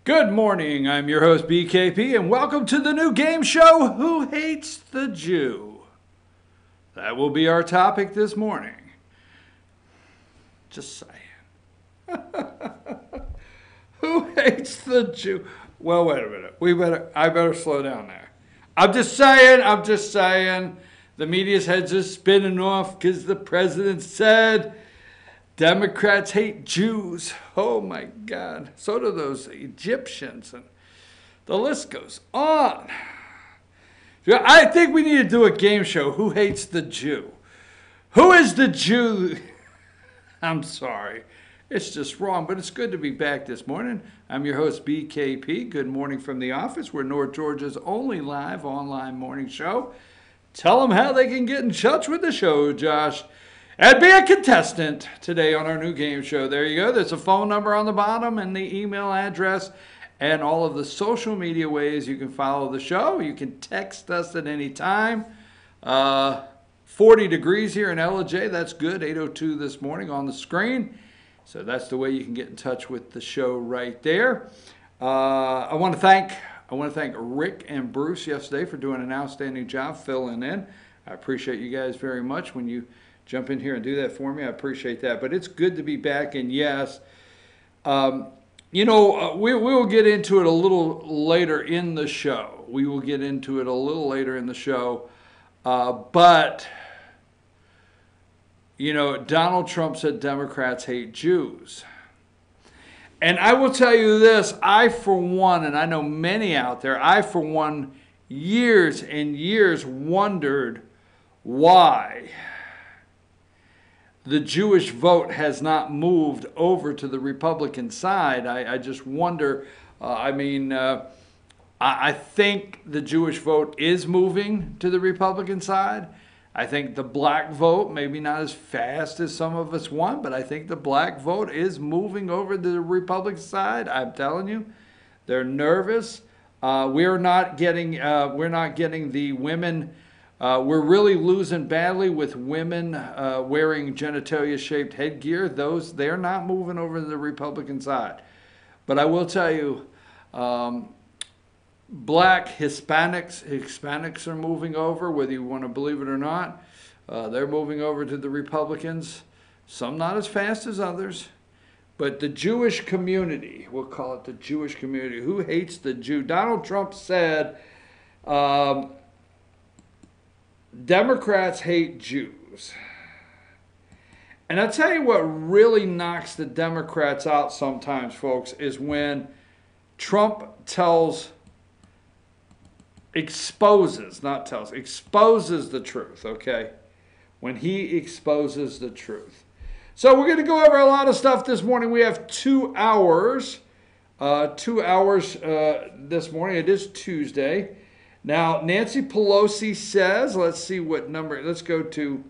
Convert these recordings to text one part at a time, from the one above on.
Good morning. I'm your host, BKP, and welcome to the new game show, Who Hates the Jew? That will be our topic this morning. Just saying. Who hates the Jew? Well, wait a minute. I better slow down there. I'm just saying. The media's heads are spinning off because the president said Democrats hate Jews. Oh my God. So do those Egyptians. And the list goes on. I think we need to do a game show. Who hates the Jew? Who is the Jew? I'm sorry. It's just wrong, but it's good to be back this morning. I'm your host, BKP. Good morning from the office. We're North Georgia's only live online morning show. Tell them how they can get in touch with the show, Josh, and be a contestant today on our new game show. There you go. There's a phone number on the bottom and the email address and all of the social media ways you can follow the show. You can text us at any time. 40 degrees here in LJ. That's good. 8:02 this morning on the screen. So that's the way you can get in touch with the show right there. I want to thank Rick and Bruce yesterday for doing an outstanding job filling in. I appreciate you guys very much when you jump in here and do that for me. I appreciate that. But it's good to be back. And yes, we will get into it a little later in the show. But Donald Trump said Democrats hate Jews. And I will tell you this, I for one, and I know many out there, I for one, years and years wondered why the Jewish vote has not moved over to the Republican side. I just wonder, I think the Jewish vote is moving to the Republican side. I think the black vote, maybe not as fast as some of us want, but I think the black vote is moving over to the Republican side. I'm telling you, they're nervous. We're not getting the women. We're really losing badly with women wearing genitalia-shaped headgear. They're not moving over to the Republican side. But I will tell you, black Hispanics are moving over, whether you want to believe it or not. They're moving over to the Republicans. Some not as fast as others. But the Jewish community, we'll call it the Jewish community. Who hates the Jew? Donald Trump said Democrats hate Jews. And I'll tell you what really knocks the Democrats out sometimes, folks, is when Trump exposes the truth, okay? When he exposes the truth. So we're going to go over a lot of stuff this morning. We have 2 hours. 2 hours this morning. It is Tuesday. Now, Nancy Pelosi says, let's see what number, let's go to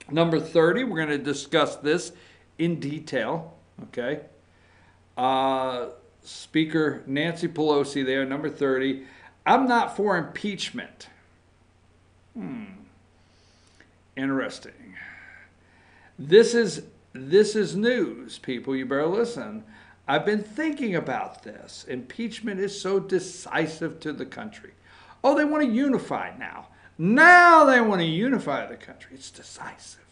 number 30. We're going to discuss this in detail, okay? Speaker Nancy Pelosi there, number 30. I'm not for impeachment. Interesting. This is news, people. You better listen. I've been thinking about this. Impeachment is so decisive to the country. Oh, they want to unify now. Now they want to unify the country. It's decisive.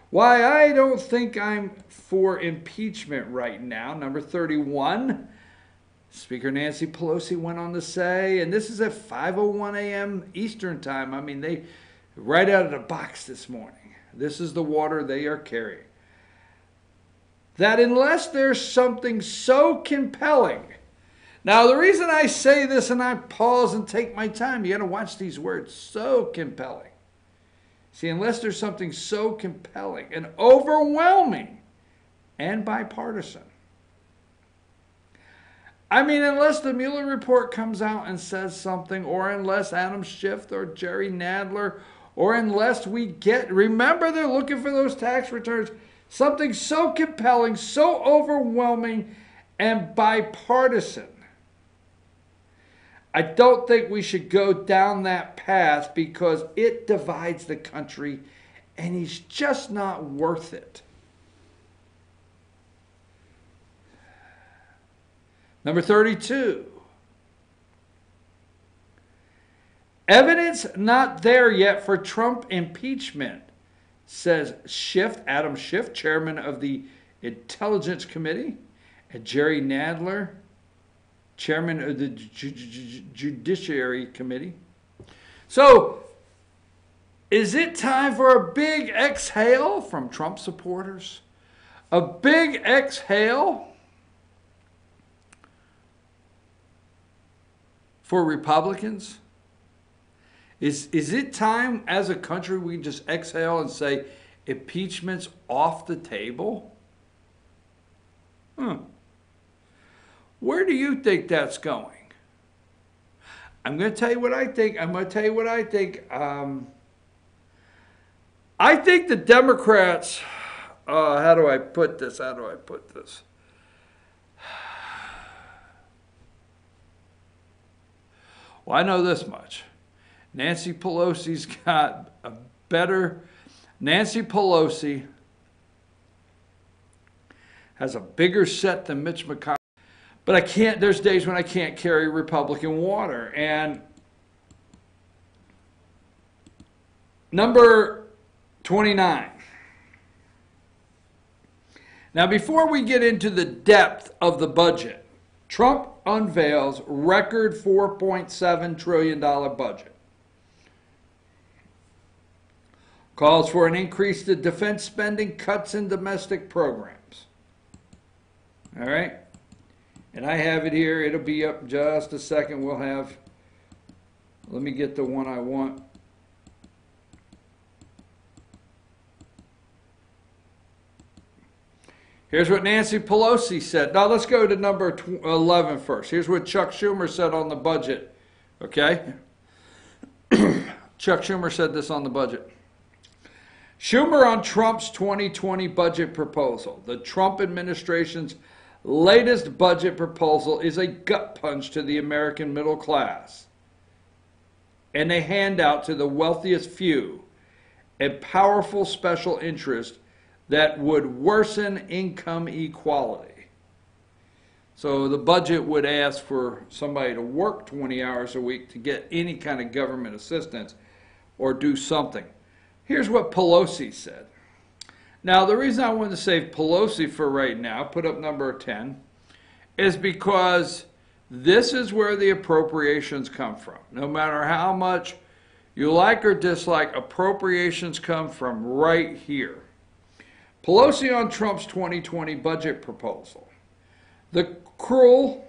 Why I don't think I'm for impeachment right now. Number 31. Speaker Nancy Pelosi went on to say, and this is at 5:01 a.m. Eastern time. I mean, they right out of the box this morning. This is the water they are carrying. That unless there's something so compelling. Now, the reason I say this and I pause and take my time, you got to watch these words, so compelling. See, unless there's something so compelling and overwhelming and bipartisan. I mean, unless the Mueller report comes out and says something, or unless Adam Schiff or Jerry Nadler, or unless we get, remember they're looking for those tax returns, something so compelling, so overwhelming, and bipartisan. I don't think we should go down that path because it divides the country and he's just not worth it. Number 32. Evidence not there yet for Trump impeachment, says Adam Schiff, chairman of the Intelligence Committee, and Jerry Nadler, chairman of the Judiciary Committee. So, is it time for a big exhale from Trump supporters? A big exhale for Republicans? Is it time as a country we just exhale and say impeachment's off the table? Where do you think that's going? I'm going to tell you what I think. I think the Democrats, how do I put this? Well, I know this much. Nancy Pelosi's got a better... Nancy Pelosi has a bigger set than Mitch McConnell. But I can't, there's days when I can't carry Republican water. And number 29. Now, before we get into the depth of the budget, Trump unveils record $4.7 trillion budget. Calls for an increase to defense spending, cuts in domestic programs. All right? And I have it here. It'll be up just a second. We'll have, let me get the one I want. Here's what Nancy Pelosi said. Now let's go to number 11 first. Here's what Chuck Schumer said on the budget. Okay? Chuck Schumer said this on the budget. Schumer on Trump's 2020 budget proposal. The Trump administration's latest budget proposal is a gut punch to the American middle class and a handout to the wealthiest few and powerful special interest that would worsen income equality. So the budget would ask for somebody to work 20 hours a week to get any kind of government assistance or do something. Here's what Pelosi said. Now, the reason I wanted to save Pelosi for right now, put up number 10, is because this is where the appropriations come from. No matter how much you like or dislike, appropriations come from right here. Pelosi on Trump's 2020 budget proposal. The cruel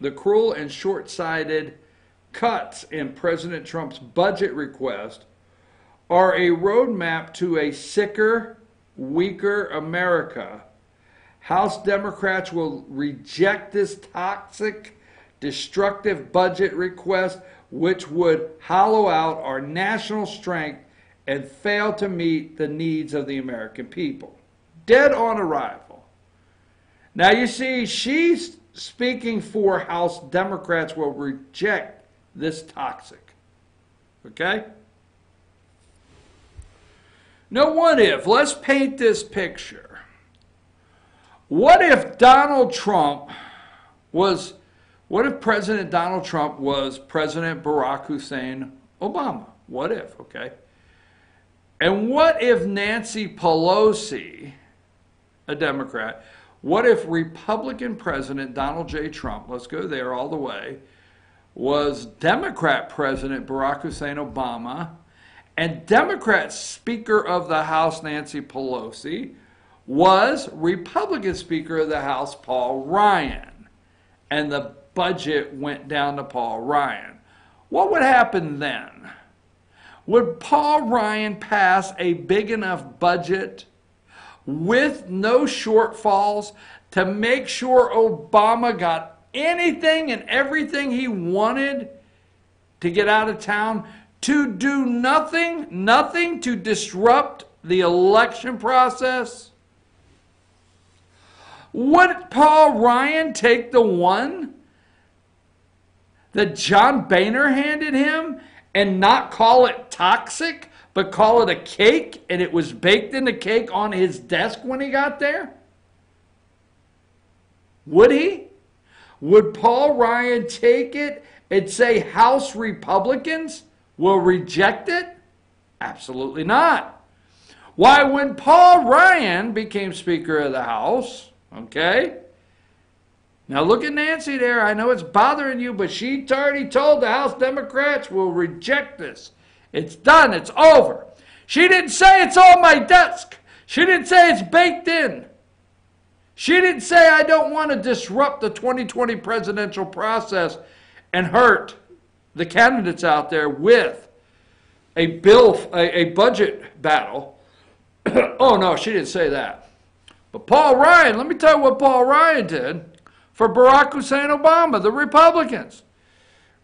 and short-sighted cuts in President Trump's budget request are a roadmap to a sicker, weaker America. House Democrats will reject this toxic, destructive budget request, which would hollow out our national strength and fail to meet the needs of the American people. Dead on arrival. Now you see, she's speaking for House Democrats will reject this toxic. Okay? Now what if, let's paint this picture. What if President Donald Trump was President Barack Hussein Obama? What if, okay? And what if Nancy Pelosi, a Democrat, what if Republican President Donald J. Trump, let's go there all the way, was Democrat President Barack Hussein Obama, and Democrat Speaker of the House Nancy Pelosi was Republican Speaker of the House Paul Ryan, and the budget went down to Paul Ryan? What would happen then? Would Paul Ryan pass a big enough budget with no shortfalls to make sure Obama got anything and everything he wanted to get out of town, to do nothing to disrupt the election process? Would Paul Ryan take the one that John Boehner handed him and not call it toxic, but call it a cake, and it was baked in the cake on his desk when he got there? Would he? Would Paul Ryan take it and say House Republicans will reject it? Absolutely not. Why, when Paul Ryan became Speaker of the House, okay? Now look at Nancy there. I know it's bothering you, but she already told the House Democrats will reject this. It's done. It's over. She didn't say it's on my desk. She didn't say it's baked in. She didn't say I don't want to disrupt the 2020 presidential process and hurt the candidates out there with a budget battle. Oh no, she didn't say that. But Paul Ryan, let me tell you what Paul Ryan did for Barack Hussein Obama, the Republicans.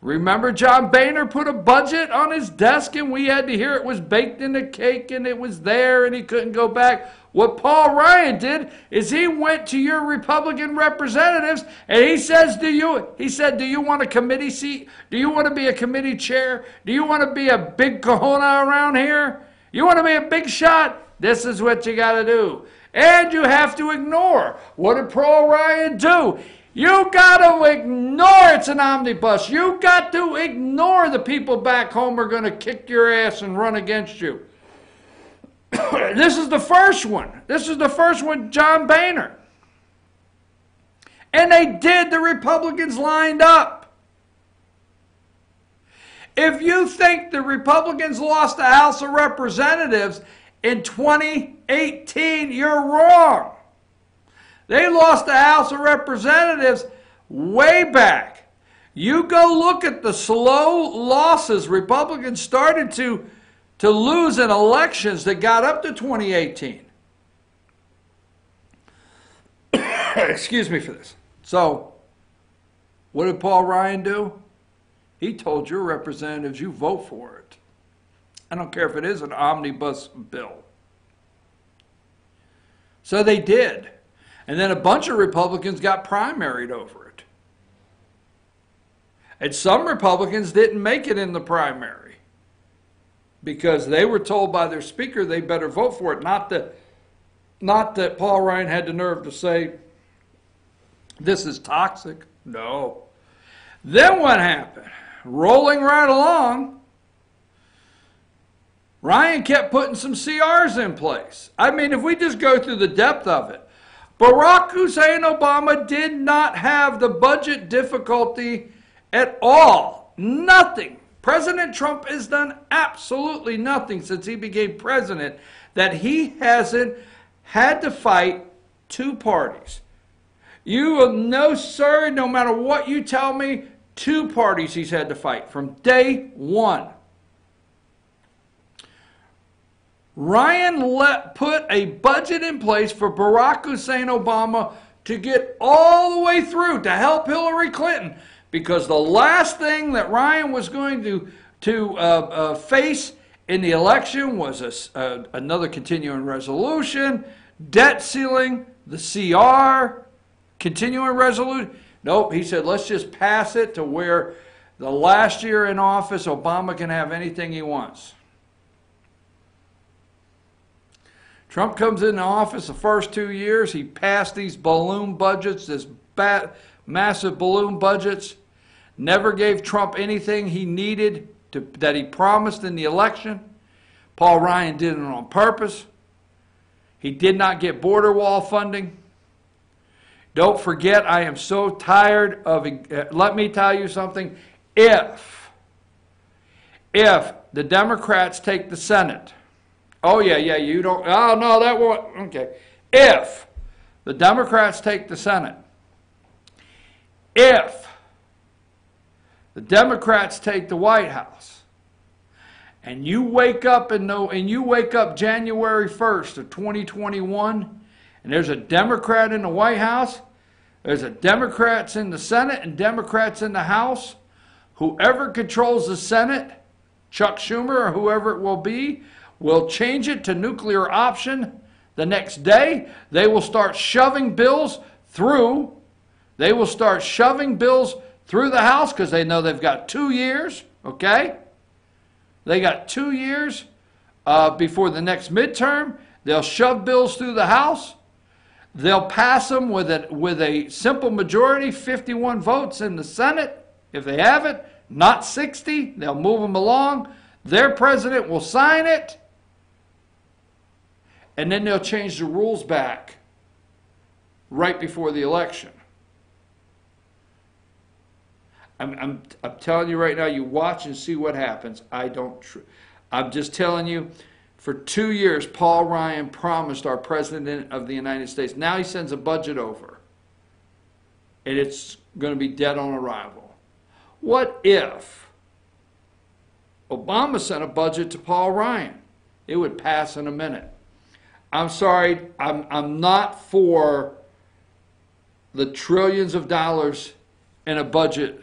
Remember John Boehner put a budget on his desk and we had to hear it was baked in the cake and it was there and he couldn't go back. What Paul Ryan did is he went to your Republican representatives and he said, do you want a committee seat? Do you want to be a committee chair? Do you want to be a big kahuna around here? You want to be a big shot? This is what you got to do. And you have to ignore. What did Paul Ryan do? You got to ignore it's an omnibus. You got to ignore the people back home are going to kick your ass and run against you. This is the first one. This is the first one, John Boehner. And they did. The Republicans lined up. If you think the Republicans lost the House of Representatives in 2018, you're wrong. They lost the House of Representatives way back. You go look at the slow losses Republicans started to lose in elections that got up to 2018. Excuse me for this. So, what did Paul Ryan do? He told your representatives, you vote for it. I don't care if it is an omnibus bill. So they did. And then a bunch of Republicans got primaried over it. And some Republicans didn't make it in the primary because they were told by their speaker they better vote for it. Not that Paul Ryan had the nerve to say, this is toxic. No. Then what happened? Rolling right along, Ryan kept putting some CRs in place. I mean, if we just go through the depth of it, Barack Hussein Obama did not have the budget difficulty at all. Nothing. President Trump has done absolutely nothing since he became president that he hasn't had to fight two parties. You will know, sir, no matter what you tell me, two parties he's had to fight from day one. Ryan put a budget in place for Barack Hussein Obama to get all the way through to help Hillary Clinton, because the last thing that Ryan was going to face in the election was another continuing resolution, debt ceiling, the CR, continuing resolution. Nope, he said, let's just pass it to where the last year in office, Obama can have anything he wants. Trump comes into office the first 2 years. He passed these balloon budgets, massive balloon budgets. Never gave Trump anything he needed that he promised in the election. Paul Ryan did it on purpose. He did not get border wall funding. Don't forget, I am so tired of it. Let me tell you something. If the Democrats take the Senate, oh, yeah, you don't, oh, no, that won't, okay. If the Democrats take the Senate, if the Democrats take the White House, and you wake up January 1st of 2021, and there's a Democrat in the White House, there's a Democrats in the Senate and Democrats in the House, whoever controls the Senate, Chuck Schumer or whoever it will be, will change it to nuclear option the next day. They will start shoving bills through. They will start shoving bills through the House because they know they've got 2 years, okay? They got 2 years before the next midterm. They'll shove bills through the House. They'll pass them with a simple majority, 51 votes in the Senate. If they have it, not 60, they'll move them along. Their president will sign it. And then they'll change the rules back right before the election. I'm telling you right now, you watch and see what happens. I'm just telling you, for 2 years, Paul Ryan promised our President of the United States. Now he sends a budget over, and it's going to be dead on arrival. What if Obama sent a budget to Paul Ryan? It would pass in a minute. I'm sorry, I'm not for the trillions of dollars in a budget.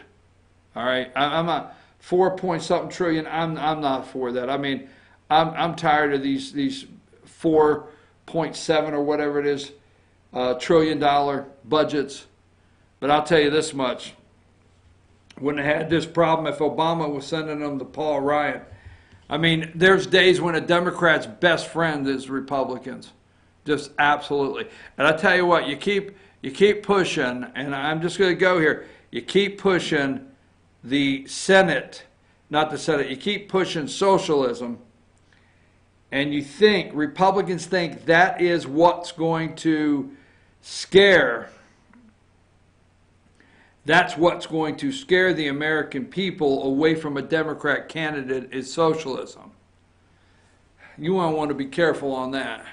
All right, I'm a 4-point-something trillion. I'm not for that. I mean, I'm tired of these 4.7 or whatever it is $1 trillion budgets. But I'll tell you this much: wouldn't have had this problem if Obama was sending them to Paul Ryan. I mean, there's days when a Democrat's best friend is Republicans, just absolutely. And I tell you what, you keep pushing, and I'm just going to go here. You keep pushing the Senate, not the Senate. You keep pushing socialism, and Republicans think that is what's going to scare. That's what's going to scare the American people away from a Democrat candidate is socialism. You want to be careful on that.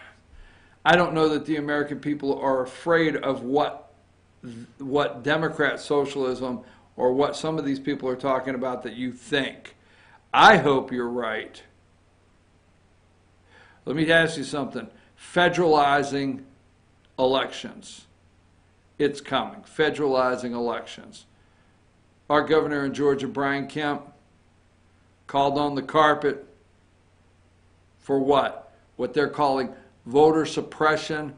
I don't know that the American people are afraid of what Democrat socialism or what some of these people are talking about that you think. I hope you're right. Let me ask you something. Federalizing elections. It's coming. Federalizing elections. Our governor in Georgia, Brian Kemp, called on the carpet for what? What they're calling voter suppression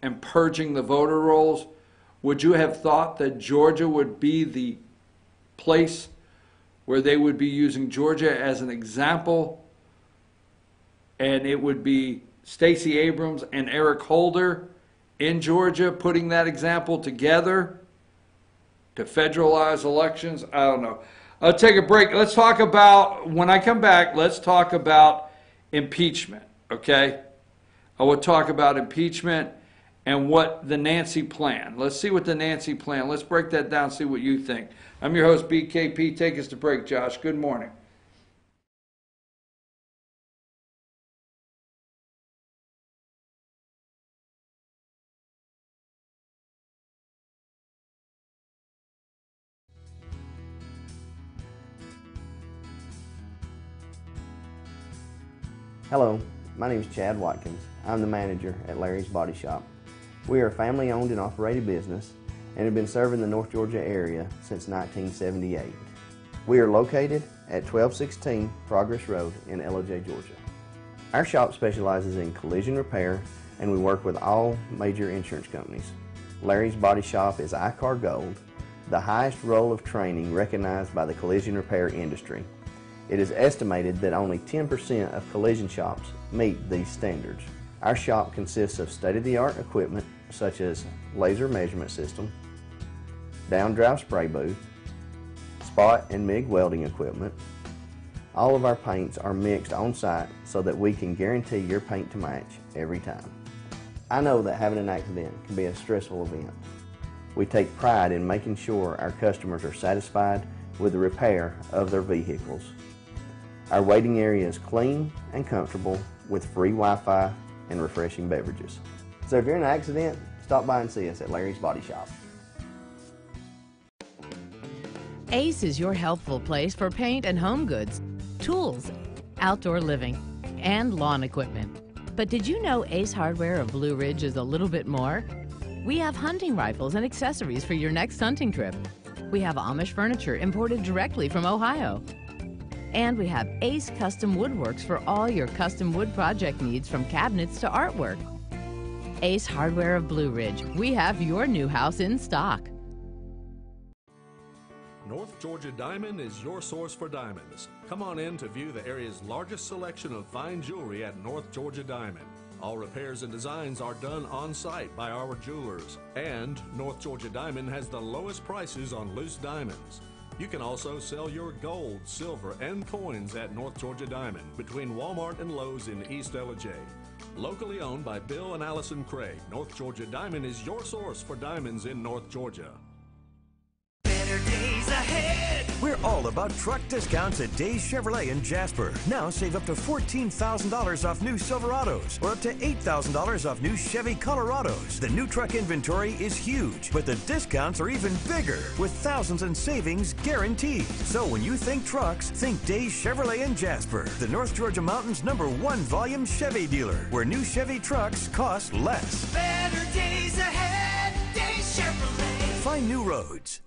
and purging the voter rolls. Would you have thought that Georgia would be the place where they would be using Georgia as an example, and it would be Stacey Abrams and Eric Holder in Georgia putting that example together to federalize elections? I don't know. I'll take a break. Let's talk about, when I come back, let's talk about impeachment, okay? I will talk about impeachment and what the Nancy plan. Let's see what the Nancy plan, let's break that down, see what you think. I'm your host, BKP. Take us to break, Josh. Good morning. Hello, my name is Chad Watkins. I'm the manager at Larry's Body Shop. We are a family-owned and operated business and have been serving the North Georgia area since 1978. We are located at 1216 Progress Road in LOJ, Georgia. Our shop specializes in collision repair, and we work with all major insurance companies. Larry's Body Shop is ICAR Gold, the highest role of training recognized by the collision repair industry. It is estimated that only 10% of collision shops meet these standards. Our shop consists of state-of-the-art equipment such as laser measurement system, down-drive spray booth, spot and MIG welding equipment. All of our paints are mixed on-site so that we can guarantee your paint to match every time. I know that having an accident can be a stressful event. We take pride in making sure our customers are satisfied with the repair of their vehicles. Our waiting area is clean and comfortable with free Wi-Fi and refreshing beverages. So if you're in an accident, stop by and see us at Larry's Body Shop. Ace is your healthful place for paint and home goods, tools, outdoor living, and lawn equipment. But did you know Ace Hardware of Blue Ridge is a little bit more? We have hunting rifles and accessories for your next hunting trip. We have Amish furniture imported directly from Ohio. And we have Ace Custom Woodworks for all your custom wood project needs, from cabinets to artwork. Ace Hardware of Blue Ridge. We have your new house in stock. North Georgia Diamond is your source for diamonds. Come on in to view the area's largest selection of fine jewelry at North Georgia Diamond. All repairs and designs are done on site by our jewelers. And North Georgia Diamond has the lowest prices on loose diamonds. You can also sell your gold, silver, and coins at North Georgia Diamond between Walmart and Lowe's in East Ellijay. Locally owned by Bill and Allison Craig, North Georgia Diamond is your source for diamonds in North Georgia. Better days ahead. We're all about truck discounts at Days Chevrolet in Jasper. Now save up to $14,000 off new Silverados or up to $8,000 off new Chevy Colorados. The new truck inventory is huge, but the discounts are even bigger with thousands in savings guaranteed. So when you think trucks, think Days Chevrolet in Jasper, the North Georgia Mountain's #1 volume Chevy dealer, where new Chevy trucks cost less. Better days ahead. Days Chevrolet. Find new roads.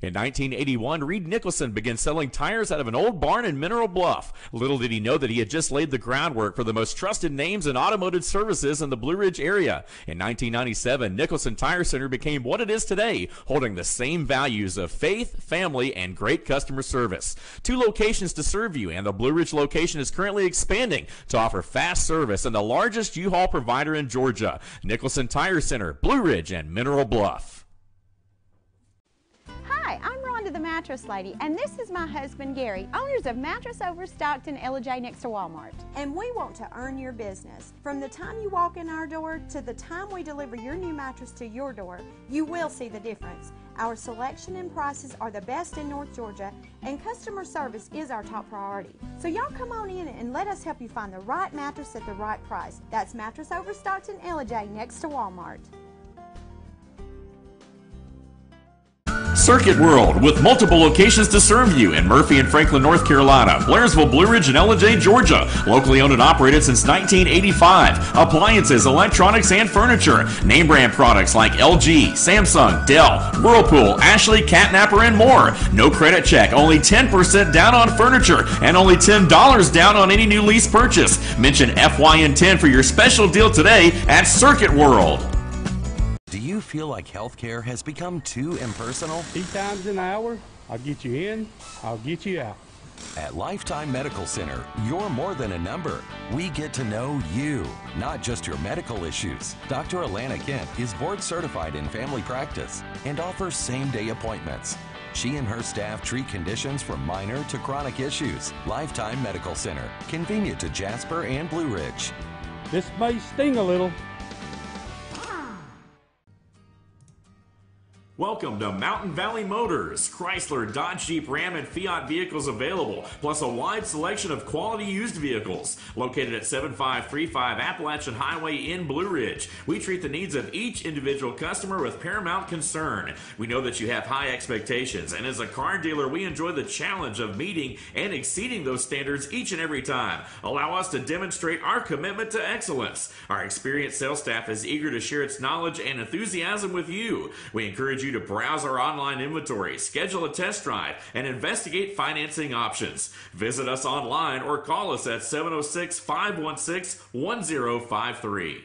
In 1981, Reed Nicholson began selling tires out of an old barn in Mineral Bluff. Little did he know that he had just laid the groundwork for the most trusted names in automotive services in the Blue Ridge area. In 1997, Nicholson Tire Center became what it is today, holding the same values of faith, family, and great customer service. 2 locations to serve you, and the Blue Ridge location is currently expanding to offer fast service and the largest U-Haul provider in Georgia. Nicholson Tire Center, Blue Ridge, and Mineral Bluff. Hi, I'm Rhonda the Mattress Lady, and this is my husband Gary, owners of Mattress Overstocked in Ellijay next to Walmart. And we want to earn your business. From the time you walk in our door to the time we deliver your new mattress to your door, you will see the difference. Our selection and prices are the best in North Georgia, and customer service is our top priority. So y'all come on in and let us help you find the right mattress at the right price. That's Mattress Overstocked in Ellijay next to Walmart. Circuit World, with multiple locations to serve you in Murphy and Franklin, North Carolina, Blairsville, Blue Ridge, and Ellijay, Georgia. Locally owned and operated since 1985. Appliances, electronics, and furniture. Name brand products like LG, Samsung, Dell, Whirlpool, Ashley, Catnapper, and more. No credit check, only 10% down on furniture, and only $10 down on any new lease purchase. Mention FYN10 for your special deal today at Circuit World. Do you feel like healthcare has become too impersonal? 3 times an hour, I'll get you in, I'll get you out. At Lifetime Medical Center, you're more than a number. We get to know you, not just your medical issues. Dr. Alana Kent is board certified in family practice and offers same-day appointments. She and her staff treat conditions from minor to chronic issues. Lifetime Medical Center, convenient to Jasper and Blue Ridge. This may sting a little. Welcome to Mountain Valley Motors. Chrysler, Dodge, Jeep, Ram, and Fiat vehicles available, plus a wide selection of quality used vehicles. Located at 7535 Appalachian Highway in Blue Ridge, we treat the needs of each individual customer with paramount concern. We know that you have high expectations, and as a car dealer, we enjoy the challenge of meeting and exceeding those standards each and every time. Allow us to demonstrate our commitment to excellence. Our experienced sales staff is eager to share its knowledge and enthusiasm with you. We encourage you to browse our online inventory, schedule a test drive, and investigate financing options. Visit us online or call us at 706-516-1053.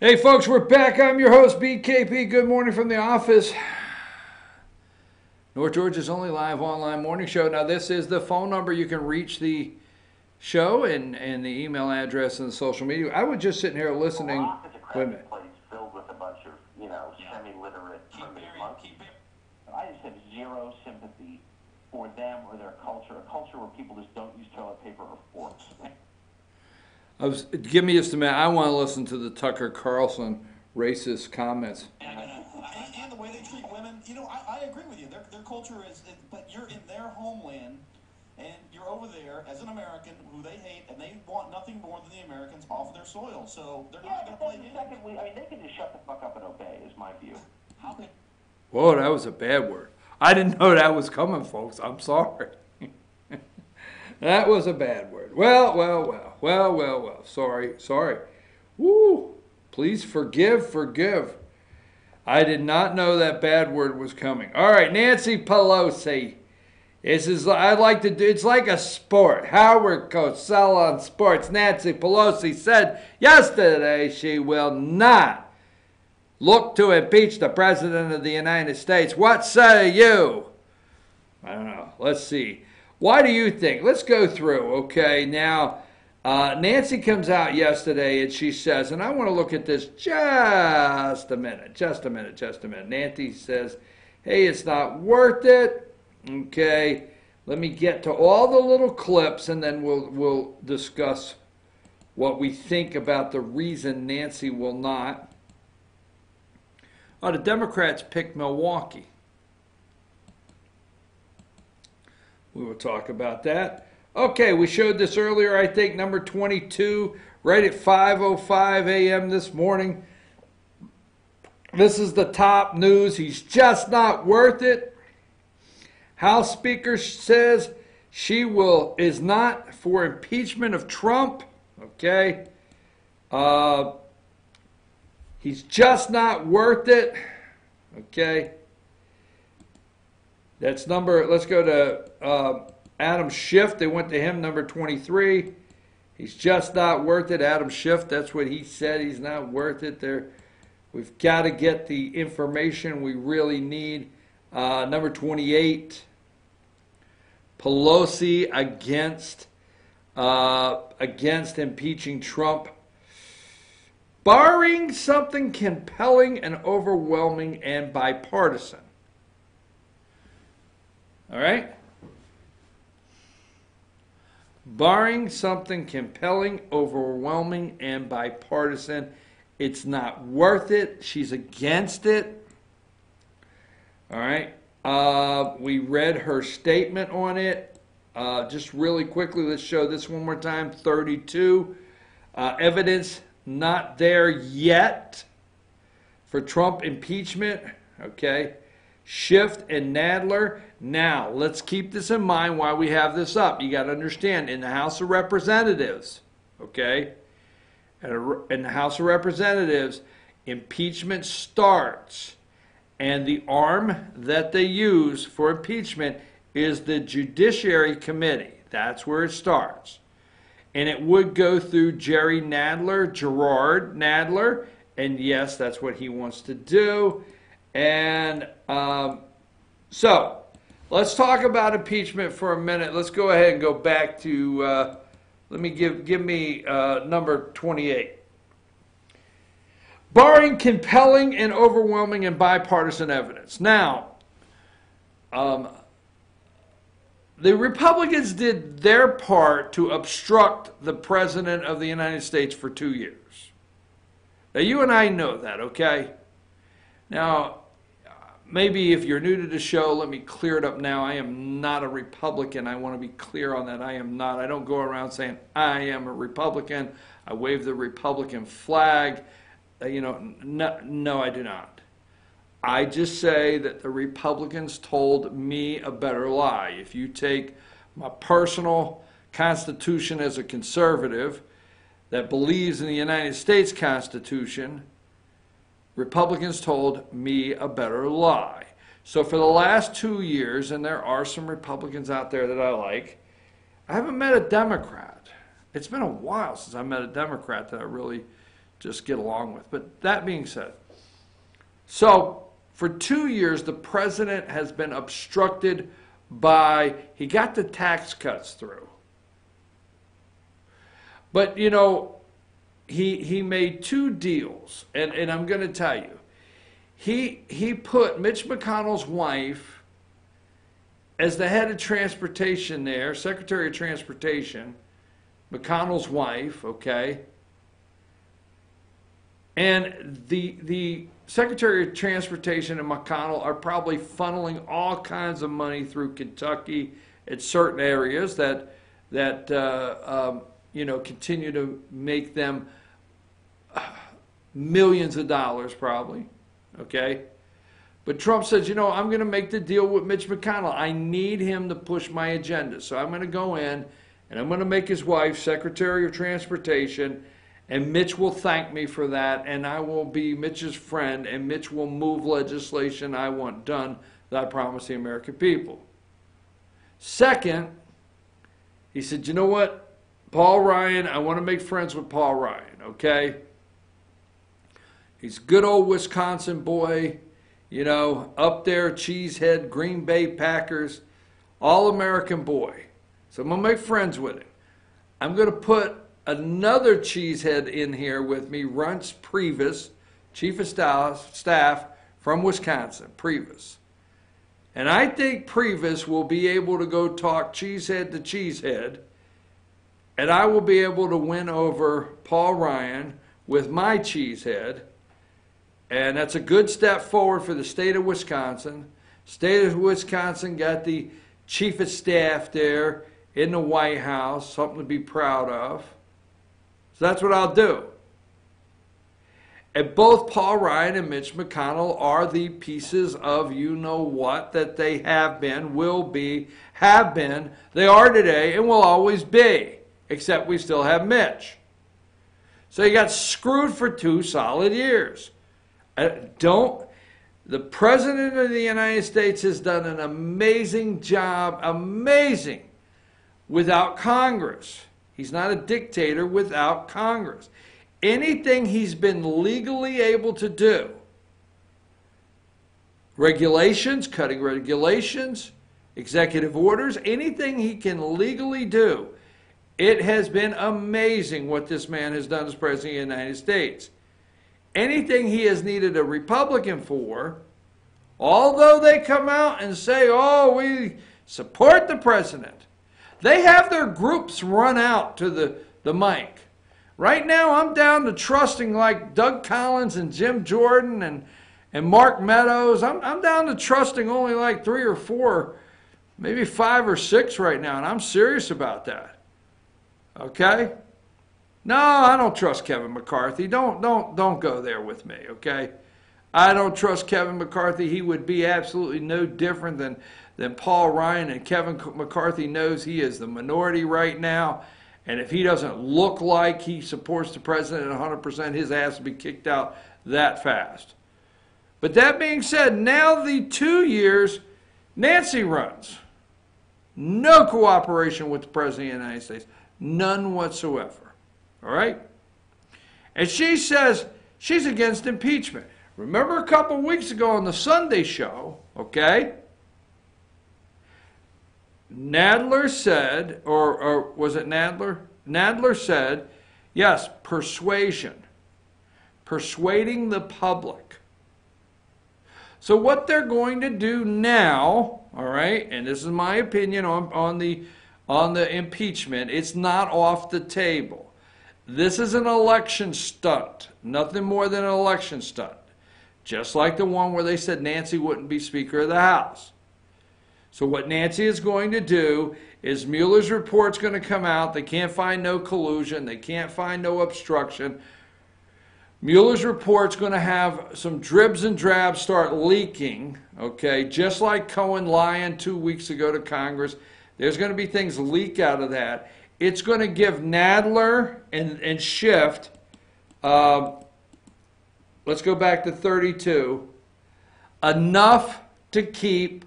Hey folks, we're back. I'm your host, BKP. Good morning from the office. North Georgia's only live online morning show. Now this is the phone number. You can reach the show and the email address and the social media. I was just sitting here listening. Wait a minute. Place filled with a bunch of, semi-literate primitive monkeys. I just have zero sympathy for them or their culture, a culture where people just don't use toilet paper or forks. Give me just a minute. I want to listen to the Tucker Carlson racist comments. And the way they treat women, I agree with you. Their culture is, but you're in their homeland, and you're over there as an American who they hate, and they want nothing more than the Americans off of their soil. So they're not going to play games. Secondly, they can just shut the fuck up and obey, is my view. How can? Whoa, that was a bad word. I didn't know that was coming, folks. I'm sorry. That was a bad word. Well. Sorry. Woo. Please forgive. I did not know that bad word was coming. All right, Nancy Pelosi. It's like a sport. Howard Cosell on sports. Nancy Pelosi said yesterday she will not look to impeach the President of the United States. What say you? I don't know. Let's see. Why do you think? Let's go through, okay? Now, Nancy comes out yesterday and she says, and I want to look at this just a minute. Nancy says, hey, it's not worth it. Okay, let me get to all the little clips and then we'll discuss what we think about the reason Nancy will not. Oh, the Democrats picked Milwaukee. We will talk about that. Okay, we showed this earlier, I think, number 22, right at 5:05 a.m. this morning. This is the top news. He's just not worth it. House Speaker says she is not for impeachment of Trump. Okay. He's just not worth it. Okay. That's let's go to Adam Schiff. They went to him, number 23. He's just not worth it. Adam Schiff, that's what he said. He's not worth it. We've got to get the information we really need. Number 28, Pelosi against impeaching Trump, barring something compelling and overwhelming and bipartisan. All right? Barring something compelling, overwhelming, and bipartisan, it's not worth it. She's against it. All right? We read her statement on it. Just really quickly, let's show this one more time. 32. Evidence not there yet for Trump impeachment. Okay? Schiff and Nadler. Now, let's keep this in mind while we have this up. You got to understand, in the House of Representatives, okay, in the House of Representatives, impeachment starts, and the arm that they use for impeachment is the Judiciary Committee. That's where it starts. And it would go through Gerard Nadler, and yes, that's what he wants to do. And so, let's talk about impeachment for a minute. Let's go ahead and go back to, let me give me number 28. Barring compelling and overwhelming and bipartisan evidence. Now, the Republicans did their part to obstruct the President of the United States for 2 years. Now, you and I know that, okay? Now, maybe if you're new to the show, let me clear it up now. I am not a Republican. I want to be clear on that. I am not. I don't go around saying I am a Republican. I wave the Republican flag. No, I do not. I just say that the Republicans told me a better lie. If you take my personal constitution as a conservative that believes in the United States Constitution, Republicans told me a better lie. So for the last 2 years, and there are some Republicans out there that I like, I haven't met a Democrat. It's been a while since I met a Democrat that I really just get along with. But that being said, so for 2 years, the president has been obstructed by, he got the tax cuts through. But, you know, he made 2 deals, and I'm going to tell you, he put Mitch McConnell's wife as the head of transportation there, Secretary of Transportation, McConnell's wife, okay? And the Secretary of Transportation and McConnell are probably funneling all kinds of money through Kentucky at certain areas that you know, continue to make them millions of dollars probably, okay? But Trump says, you know, I'm going to make the deal with Mitch McConnell. I need him to push my agenda. So I'm going to go in and I'm going to make his wife Secretary of Transportation, and Mitch will thank me for that, and I will be Mitch's friend, and Mitch will move legislation I want done that I promise the American people. Second, he said, you know what? Paul Ryan, I want to make friends with Paul Ryan, okay? He's a good old Wisconsin boy, you know, up there, Cheesehead, Green Bay Packers, all-American boy. So I'm going to make friends with him. I'm going to put another Cheesehead in here with me, Reince Priebus, Chief of Staff from Wisconsin, Priebus. And I think Priebus will be able to go talk Cheesehead to Cheesehead, and I will be able to win over Paul Ryan with my Cheesehead. And that's a good step forward for the state of Wisconsin. State of Wisconsin got the Chief of Staff there in the White House, something to be proud of. So that's what I'll do. And both Paul Ryan and Mitch McConnell are the pieces of you-know-what that they have been, will be, have been, they are today, and will always be. Except we still have Mitch. So you got screwed for 2 solid years. The President of the United States has done an amazing job, amazing, without Congress. He's not a dictator without Congress. Anything he's been legally able to do, regulations, cutting regulations, executive orders, anything he can legally do, it has been amazing what this man has done as President of the United States. Anything he has needed a Republican for, although they come out and say, oh, we support the president, they have their groups run out to the mic. Right now, I'm down to trusting like Doug Collins and Jim Jordan and Mark Meadows. I'm down to trusting only like 3 or 4, maybe 5 or 6 right now, and I'm serious about that. Okay? No, I don't trust Kevin McCarthy. Don't go there with me, okay? I don't trust Kevin McCarthy. He would be absolutely no different than Paul Ryan, and Kevin McCarthy knows he is the minority right now, and if he doesn't look like he supports the president 100%, his ass will be kicked out that fast. But that being said, now the 2 years, Nancy runs. No cooperation with the president of the United States. None whatsoever. All right? And she says she's against impeachment. Remember a couple weeks ago on the Sunday show, okay? Nadler said, or was it Nadler? Nadler said, yes, persuasion. Persuading the public. So what they're going to do now, all right, and this is my opinion on the impeachment, it's not off the table. This is an election stunt, nothing more than an election stunt. Just like the one where they said Nancy wouldn't be Speaker of the House. So what Nancy is going to do is Mueller's report's going to come out. They can't find no collusion. They can't find no obstruction. Mueller's report's going to have some dribs and drabs start leaking, okay, just like Cohen lying 2 weeks ago to Congress. There's going to be things leak out of that. It's going to give Nadler and Schiff, let's go back to 32, enough to keep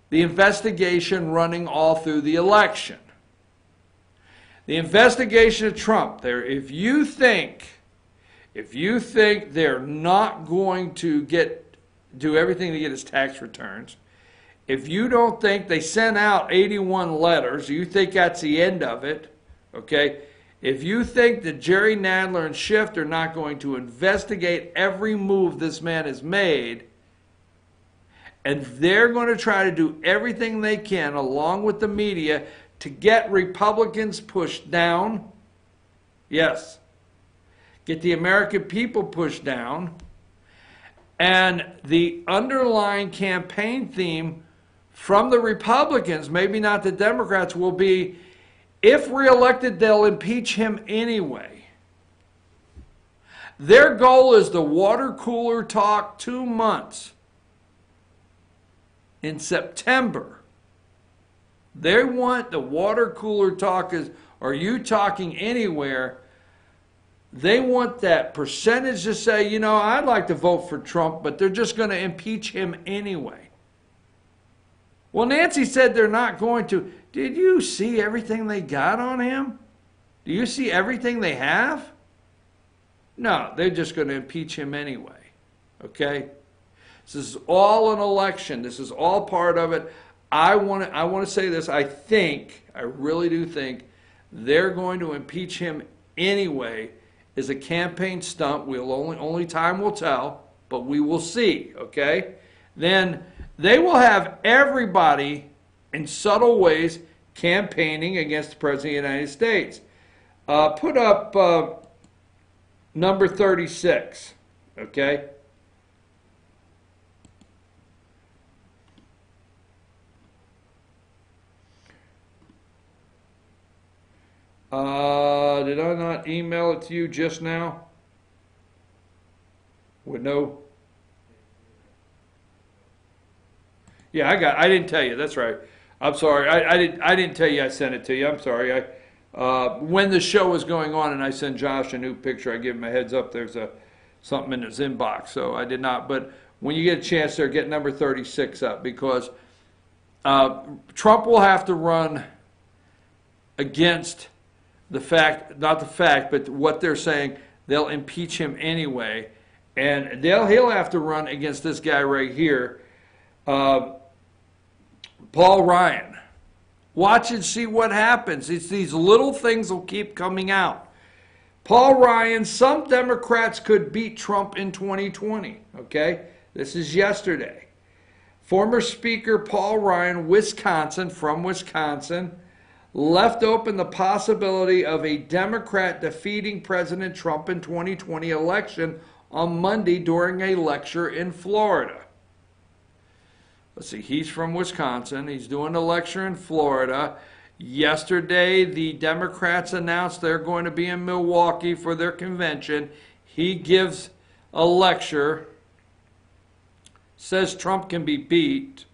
the investigation running all through the election. The investigation of Trump, if you think If you think they're not going to do everything to get his tax returns, if you don't think they sent out 81 letters, you think that's the end of it, okay? If you think that Jerry Nadler and Schiff are not going to investigate every move this man has made, and they're going to try to do everything they can, along with the media, to get Republicans pushed down, yes, get the American people pushed down, and the underlying campaign theme from the Republicans, maybe not the Democrats, will be, if reelected, they'll impeach him anyway. Their goal is the water cooler talk 2 months in September. They want the water cooler talk is, are you talking anywhere? They want that percentage to say, you know, I'd like to vote for Trump, but they're just going to impeach him anyway. Well, Nancy said they're not going to. Did you see everything they got on him? Do you see everything they have? No, they're just going to impeach him anyway. Okay? This is all an election. This is all part of it. I want to say this. I really do think they're going to impeach him anyway as a campaign stunt. Only time will tell, but we will see, okay? Then they will have everybody in subtle ways campaigning against the President of the United States. Put up number 36, okay? Did I not email it to you just now? With no? Yeah, I didn't tell you. That's right. I'm sorry. I didn't tell you I sent it to you. I'm sorry. When the show was going on and I sent Josh a new picture, I give him a heads up. There's something in his inbox, so I did not. But when you get a chance there, get number 36 up, because Trump will have to run against the fact, not the fact, but what they're saying, they'll impeach him anyway. And he'll have to run against this guy right here, Paul Ryan. Watch and see what happens. It's these little things will keep coming out. Paul Ryan, some Democrats could beat Trump in 2020, okay? This is yesterday. Former Speaker Paul Ryan, from Wisconsin, left open the possibility of a Democrat defeating President Trump in 2020 election on Monday during a lecture in Florida. Let's see, he's from Wisconsin. He's doing a lecture in Florida. Yesterday, the Democrats announced they're going to be in Milwaukee for their convention. He gives a lecture, says Trump can be beat.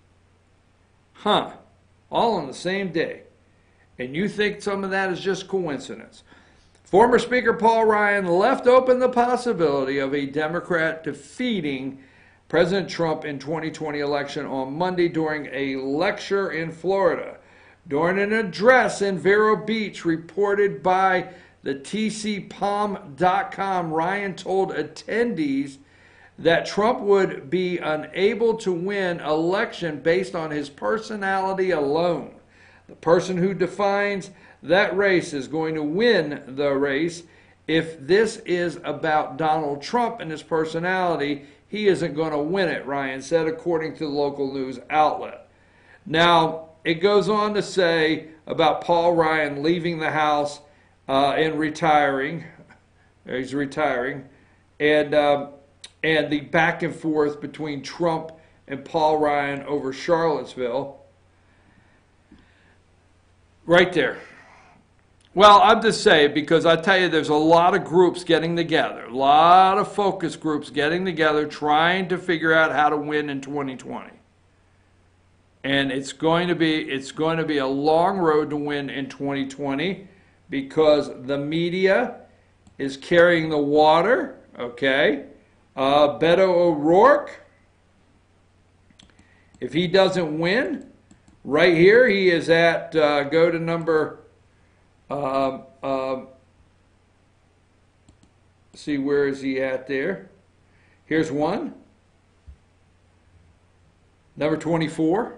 All on the same day. And you think some of that is just coincidence. Former Speaker Paul Ryan left open the possibility of a Democrat defeating President Trump in 2020 election on Monday during a lecture in Florida. During an address in Vero Beach reported by the TCPalm.com, Ryan told attendees that Trump would be unable to win election based on his personality alone. The person who defines that race is going to win the race. If this is about Donald Trump and his personality, he isn't going to win it, Ryan said, according to the local news outlet. Now, it goes on to say about Paul Ryan leaving the House and retiring. He's retiring. And the back and forth between Trump and Paul Ryan over Charlottesville. Right there. Well, I'm just saying, because I tell you, there's a lot of groups getting together, a lot of focus groups getting together, trying to figure out how to win in 2020. And it's going to be a long road to win in 2020, because the media is carrying the water, okay? Beto O'Rourke, if he doesn't win, right here, he is at, go to number see, where is he at there? Here's one. Number 24.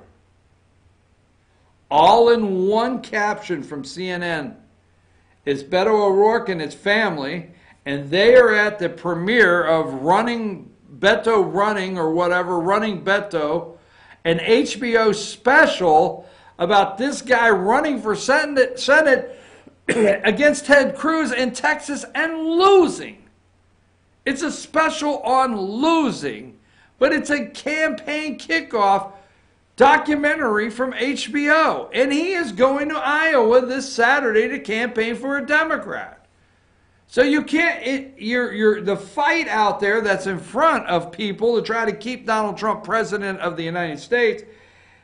All in one caption from CNN. It's Beto O'Rourke and his family, and they are at the premiere of Running Beto, an HBO special about this guy running for Senate against Ted Cruz in Texas and losing. It's a special on losing, but it's a campaign kickoff documentary from HBO. And he is going to Iowa this Saturday to campaign for a Democrat. So you can't, you're the fight out there that's in front of people to try to keep Donald Trump president of the United States.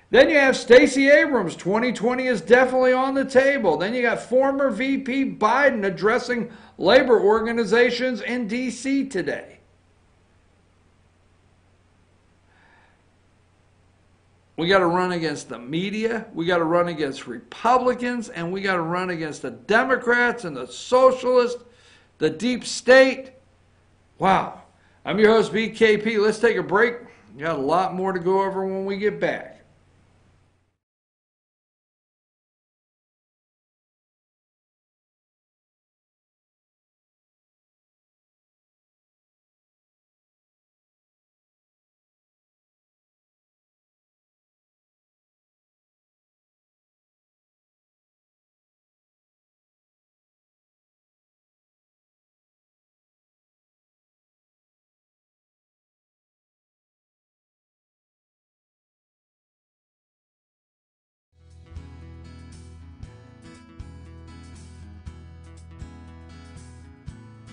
Then you have Stacey Abrams. 2020 is definitely on the table. Then you got former VP Biden addressing labor organizations in D.C. today. We got to run against the media. We got to run against Republicans. And we got to run against the Democrats and the socialists, the deep state. Wow. I'm your host, BKP. Let's take a break. We got a lot more to go over when we get back.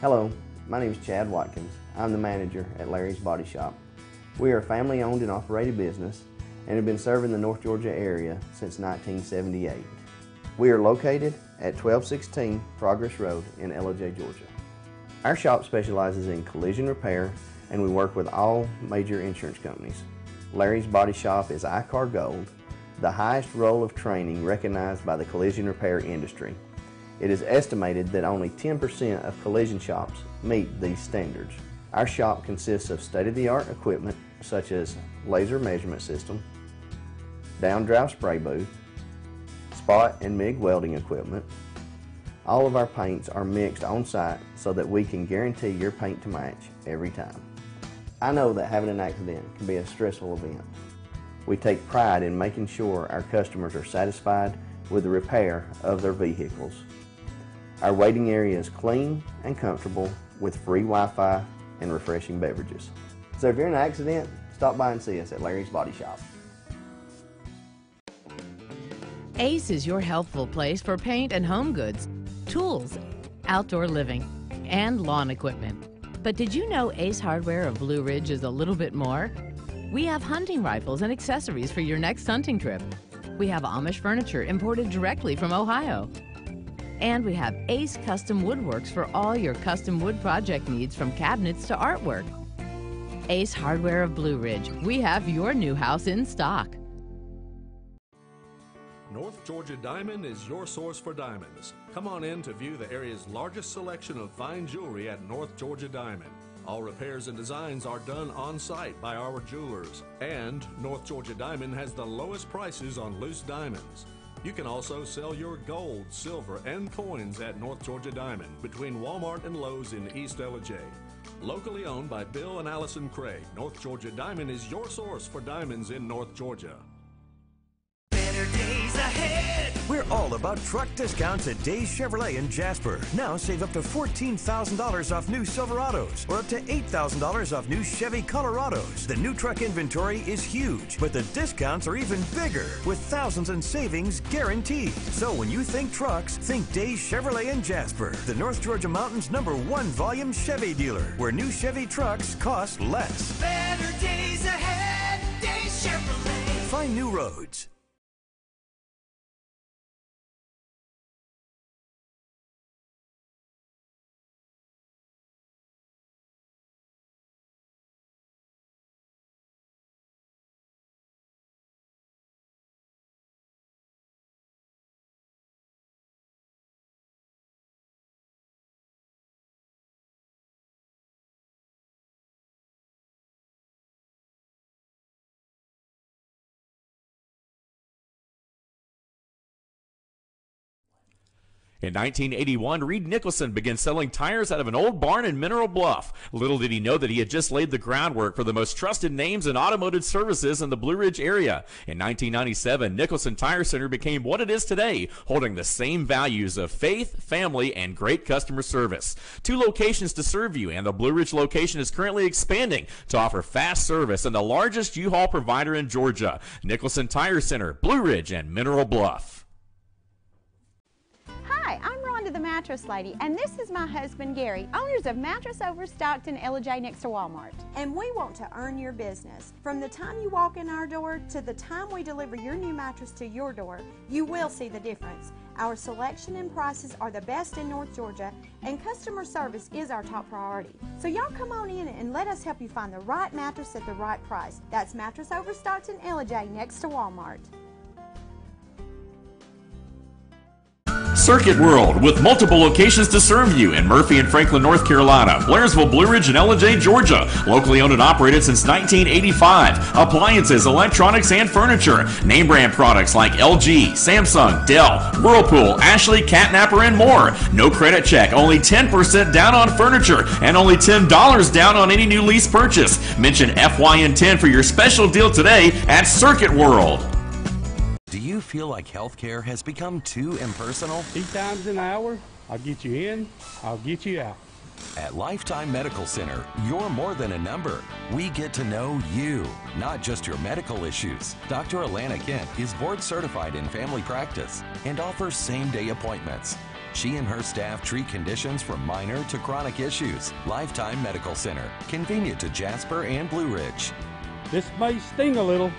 Hello, my name is Chad Watkins. I'm the manager at Larry's Body Shop. We are a family-owned and operated business and have been serving the North Georgia area since 1978. We are located at 1216 Progress Road in LOJ, Georgia. Our shop specializes in collision repair and we work with all major insurance companies. Larry's Body Shop is ICAR Gold, the highest role of training recognized by the collision repair industry. It is estimated that only 10% of collision shops meet these standards. Our shop consists of state-of-the-art equipment such as laser measurement system, down-drive spray booth, spot and MIG welding equipment. All of our paints are mixed on site so that we can guarantee your paint to match every time. I know that having an accident can be a stressful event. We take pride in making sure our customers are satisfied with the repair of their vehicles. Our waiting area is clean and comfortable with free Wi-Fi and refreshing beverages. So if you're in an accident, stop by and see us at Larry's Body Shop. Ace is your helpful place for paint and home goods, tools, outdoor living, and lawn equipment. But did you know Ace Hardware of Blue Ridge is a little bit more? We have hunting rifles and accessories for your next hunting trip. We have Amish furniture imported directly from Ohio. And we have Ace Custom Woodworks for all your custom wood project needs, from cabinets to artwork. Ace Hardware of Blue Ridge. We have your new house in stock. North Georgia Diamond is your source for diamonds. Come on in to view the area's largest selection of fine jewelry at North Georgia Diamond. All repairs and designs are done on site by our jewelers. And North Georgia Diamond has the lowest prices on loose diamonds. You can also sell your gold, silver, and coins at North Georgia Diamond between Walmart and Lowe's in East LJ. Locally owned by Bill and Allison Craig, North Georgia Diamond is your source for diamonds in North Georgia. Better days ahead. We're all about truck discounts at Days Chevrolet in Jasper. Now save up to $14,000 off new Silverados or up to $8,000 off new Chevy Colorados. The new truck inventory is huge, but the discounts are even bigger with thousands in savings guaranteed. So when you think trucks, think Days Chevrolet in Jasper, the North Georgia Mountain's #1 volume Chevy dealer, where new Chevy trucks cost less. Better days ahead. Days Chevrolet. Find new roads. In 1981, Reed Nicholson began selling tires out of an old barn in Mineral Bluff. Little did he know that he had just laid the groundwork for the most trusted names in automotive services in the Blue Ridge area. In 1997, Nicholson Tire Center became what it is today, holding the same values of faith, family, and great customer service. 2 locations to serve you, and the Blue Ridge location is currently expanding to offer fast service and the largest U-Haul provider in Georgia. Nicholson Tire Center, Blue Ridge, and Mineral Bluff. Hi, I'm Rhonda the Mattress Lady, and this is my husband Gary, owners of Mattress Overstocked in LJ next to Walmart. And we want to earn your business. From the time you walk in our door to the time we deliver your new mattress to your door, you will see the difference. Our selection and prices are the best in North Georgia, and customer service is our top priority. So y'all come on in and let us help you find the right mattress at the right price. That's Mattress Overstocked in LJ next to Walmart. Circuit World, with multiple locations to serve you in Murphy and Franklin, North Carolina, Blairsville, Blue Ridge, and Ellijay, Georgia. Locally owned and operated since 1985. Appliances, electronics, and furniture. Name brand products like LG, Samsung, Dell, Whirlpool, Ashley, Catnapper, and more. No credit check, only 10% down on furniture, and only $10 down on any new lease purchase. Mention FYN10 for your special deal today at Circuit World. Do you feel like healthcare has become too impersonal? 3 times an hour, I'll get you in, I'll get you out. At Lifetime Medical Center, you're more than a number. We get to know you, not just your medical issues. Dr. Alana Kent is board certified in family practice and offers same-day appointments. She and her staff treat conditions from minor to chronic issues. Lifetime Medical Center, convenient to Jasper and Blue Ridge. This may sting a little.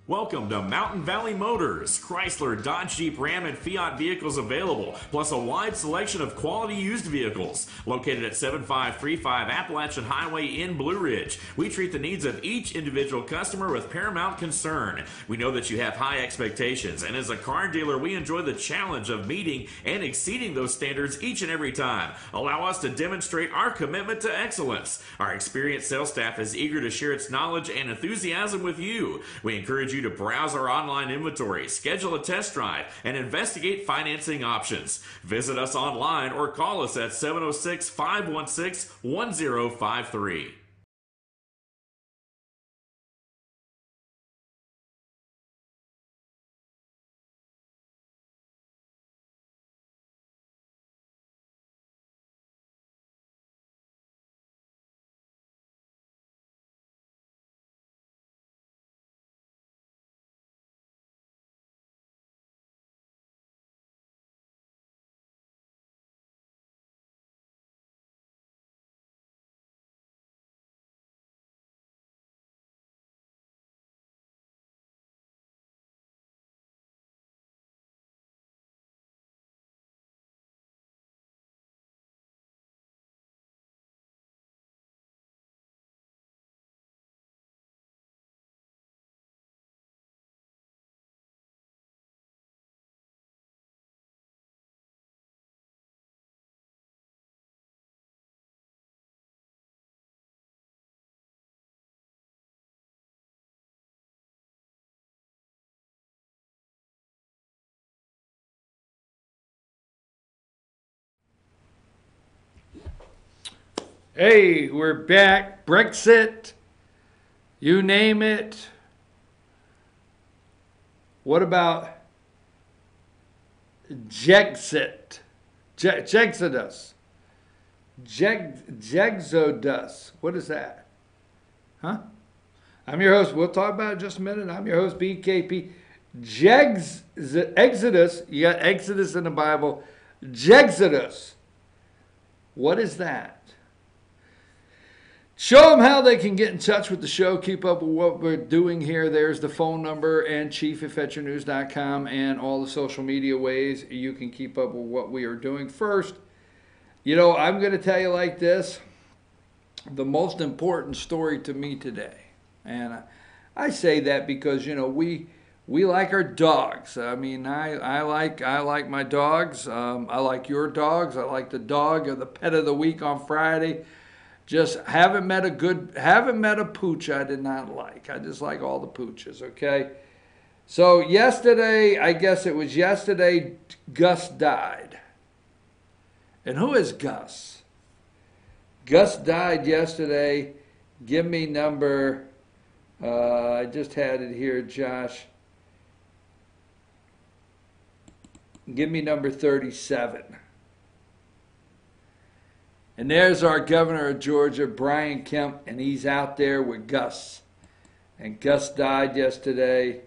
Welcome to Mountain Valley Motors. Chrysler, Dodge, Jeep, Ram, and Fiat vehicles available, plus a wide selection of quality used vehicles. Located at 7535 Appalachian Highway in Blue Ridge, we treat the needs of each individual customer with paramount concern. We know that you have high expectations, and as a car dealer, we enjoy the challenge of meeting and exceeding those standards each and every time. Allow us to demonstrate our commitment to excellence. Our experienced sales staff is eager to share its knowledge and enthusiasm with you. We encourage you to browse our online inventory, schedule a test drive, and investigate financing options. Visit us online or call us at 706-516-1053. Hey, we're back. Brexit, you name it. What about Jexit? Jexodus. Jexodus. What is that? Huh? I'm your host. We'll talk about it in just a minute. I'm your host, BKP. Exodus. You got Exodus in the Bible. Jexodus. What is that? Show them how they can get in touch with the show, keep up with what we're doing here. There's the phone number and chief@fetchernews.com and all the social media ways you can keep up with what we are doing. First, you know, I'm going to tell you like this, the most important story to me today. And I say that because, you know, we like our dogs. I mean, I like my dogs. I like your dogs. I like the dog of the pet of the week on Friday. Just haven't met a pooch I did not like. I just like all the pooches, okay? So yesterday, I guess it was yesterday, Gus died. And who is Gus? Gus died yesterday. Give me number, I just had it here, Josh. Give me number 37. And there's our governor of Georgia, Brian Kemp, and he's out there with Gus. And Gus died yesterday.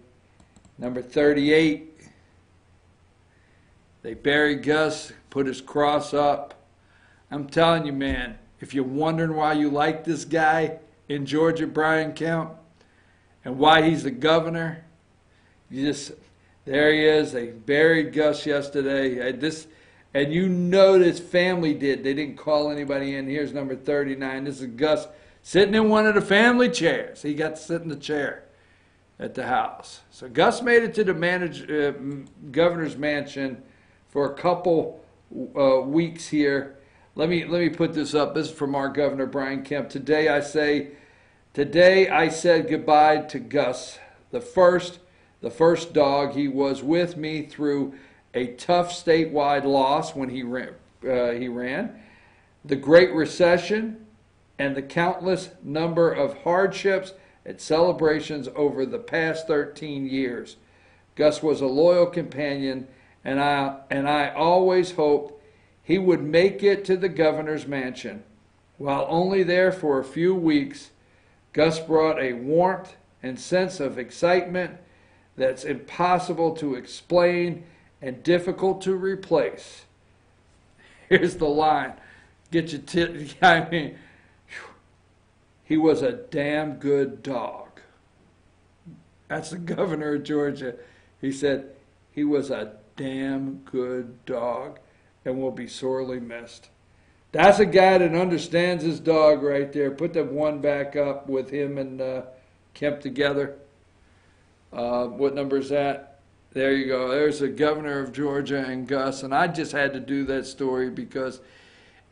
Number 38. They buried Gus, put his cross up. I'm telling you, man, if you're wondering why you like this guy in Georgia, Brian Kemp, and why he's the governor, there he is. They buried Gus yesterday. And you know this family did. They didn't call anybody in. Here's number 39. This is Gus sitting in one of the family chairs. He got to sit in the chair at the house. So Gus made it to the governor's mansion for a couple weeks here. Let me put this up. This is from our governor, Brian Kemp. Today I said goodbye to Gus, the first dog. He was with me through a tough statewide loss when he ran, the Great Recession, and the countless number of hardships and celebrations over the past 13 years. Gus was a loyal companion, and I always hoped he would make it to the governor's mansion. While only there for a few weeks, Gus brought a warmth and sense of excitement that's impossible to explain and difficult to replace. Here's the line. I mean, he was a damn good dog. That's the governor of Georgia. He said he was a damn good dog and will be sorely missed. That's a guy that understands his dog right there. Put that one back up with him and Kemp together. What number is that? There you go. There's the governor of Georgia and Gus. And I just had to do that story because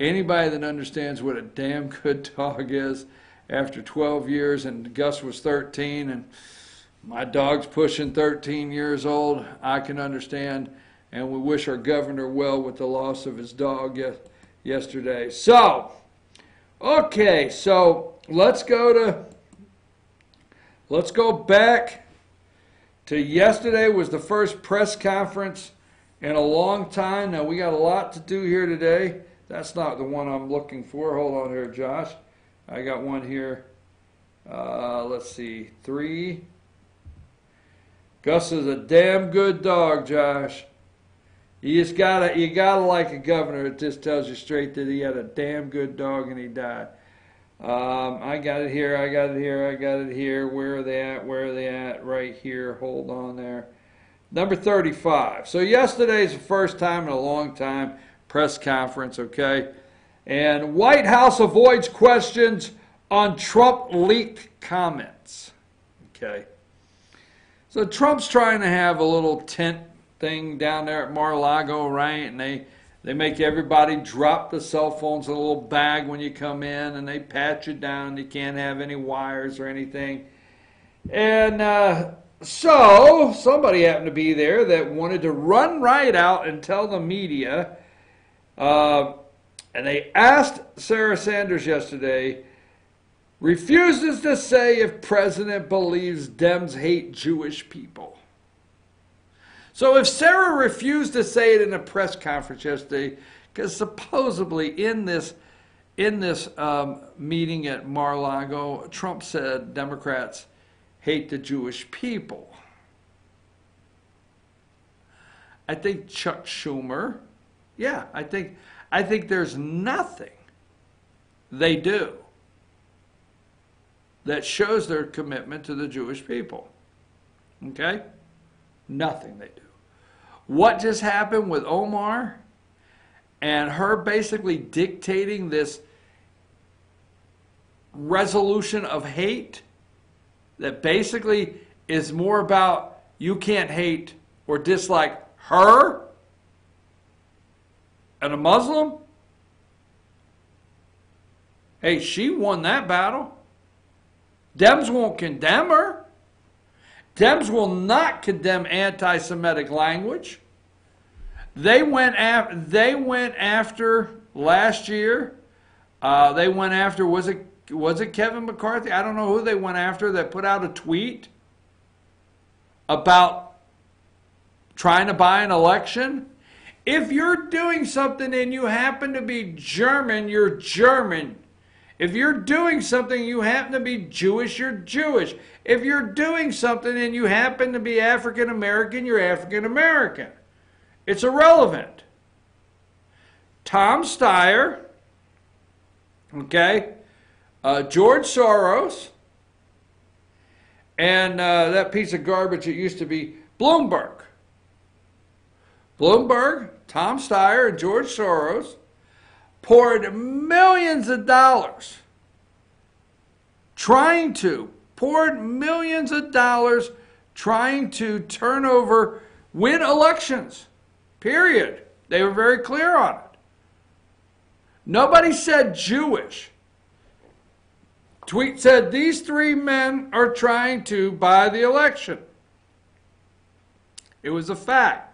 anybody that understands what a damn good dog is after 12 years, and Gus was 13, and my dog's pushing 13 years old, I can understand. And we wish our governor well with the loss of his dog yesterday. So, okay, so let's go back to yesterday. Was the first press conference in a long time. Now we got a lot to do here today. That's not the one I'm looking for. Hold on here, Josh. I got one here. Let's see, 3. Gus is a damn good dog, Josh. You gotta like a governor that just tells you straight that he had a damn good dog and he died. I got it here. Where are they at? Right here. Hold on there. Number 35. So yesterday's the first time in a long time press conference, okay? And White House avoids questions on Trump leaked comments. Okay. So Trump's trying to have a little tent thing down there at Mar-a-Lago, right? And they make everybody drop the cell phones in a little bag when you come in, and they pat you down. You can't have any wires or anything. And so somebody happened to be there that wanted to run right out and tell the media. And they asked Sarah Sanders yesterday, refuses to say if president believes Dems hate Jewish people. So if Sarah refused to say it in a press conference yesterday, because supposedly in this meeting at Mar-a-Lago, Trump said Democrats hate the Jewish people. I think Chuck Schumer, yeah, I think there's nothing they do that shows their commitment to the Jewish people. Okay? Nothing they do. What just happened with Omar and her basically dictating this resolution of hate that basically is more about you can't hate or dislike her and a Muslim? Hey, she won that battle. Dems won't condemn her. Dems will not condemn anti-Semitic language. They went after last year. They went after, was it Kevin McCarthy? I don't know who they went after that put out a tweet about trying to buy an election. If you're doing something and you happen to be German, you're German. If you're doing something you happen to be Jewish, you're Jewish. If you're doing something and you happen to be African American, you're African American. It's irrelevant. Tom Steyer, okay, George Soros, and that piece of garbage that used to be Bloomberg. Bloomberg, Tom Steyer, and George Soros poured millions of dollars trying to turn over, win elections. Period. They were very clear on it. Nobody said Jewish. Tweet said these three men are trying to buy the election. It was a fact.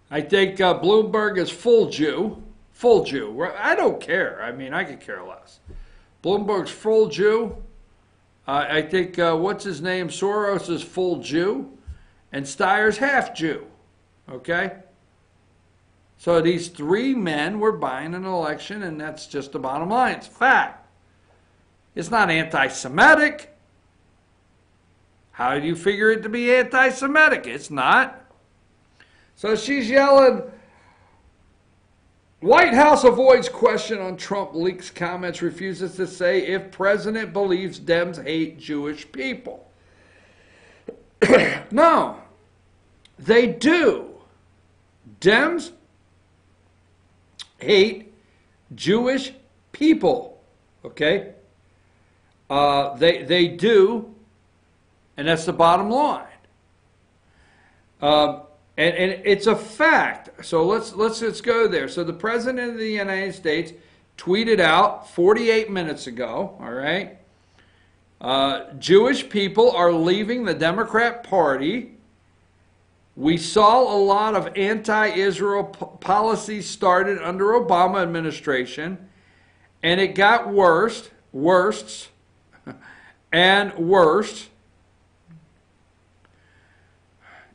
I think Bloomberg is full Jew. Full Jew. I don't care. I mean, I could care less. Bloomberg's full Jew. I think, what's his name? Soros is full Jew. And Steyer's half Jew. Okay? So these three men were buying an election, and that's just the bottom line. It's fact. It's not anti-Semitic. How do you figure it to be anti-Semitic? It's not. So she's yelling, White House avoids question on Trump leaks comments, refuses to say if president believes Dems hate Jewish people. No, they do. Dems hate Jewish people, okay? They do, and that's the bottom line. And it's a fact. So let's go there. So the President of the United States tweeted out 48 minutes ago, all right, Jewish people are leaving the Democrat Party. We saw a lot of anti-Israel policies started under Obama administration, and it got worse, and worse.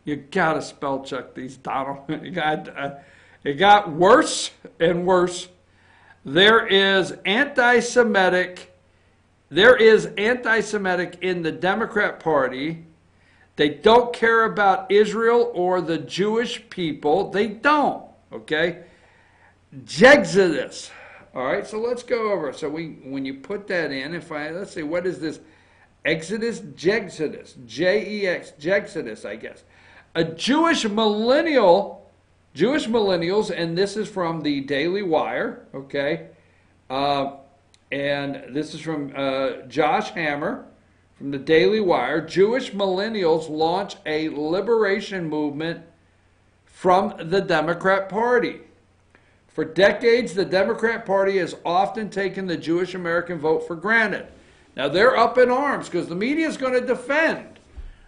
You gotta spell check these, Donald. It got worse and worse. There is anti-Semitic in the Democrat Party. They don't care about Israel or the Jewish people. They don't, okay? Jexodus. All right, so let's go over. So when you put that in, let's see, what is this? Exodus, Jexodus, J-E-X, Jexodus, I guess. A Jewish millennials, and this is from the Daily Wire, okay? And this is from Josh Hammer from the Daily Wire. Jewish millennials launch a liberation movement from the Democrat Party. For decades, the Democrat Party has often taken the Jewish American vote for granted. Now, they're up in arms because the media is going to defend.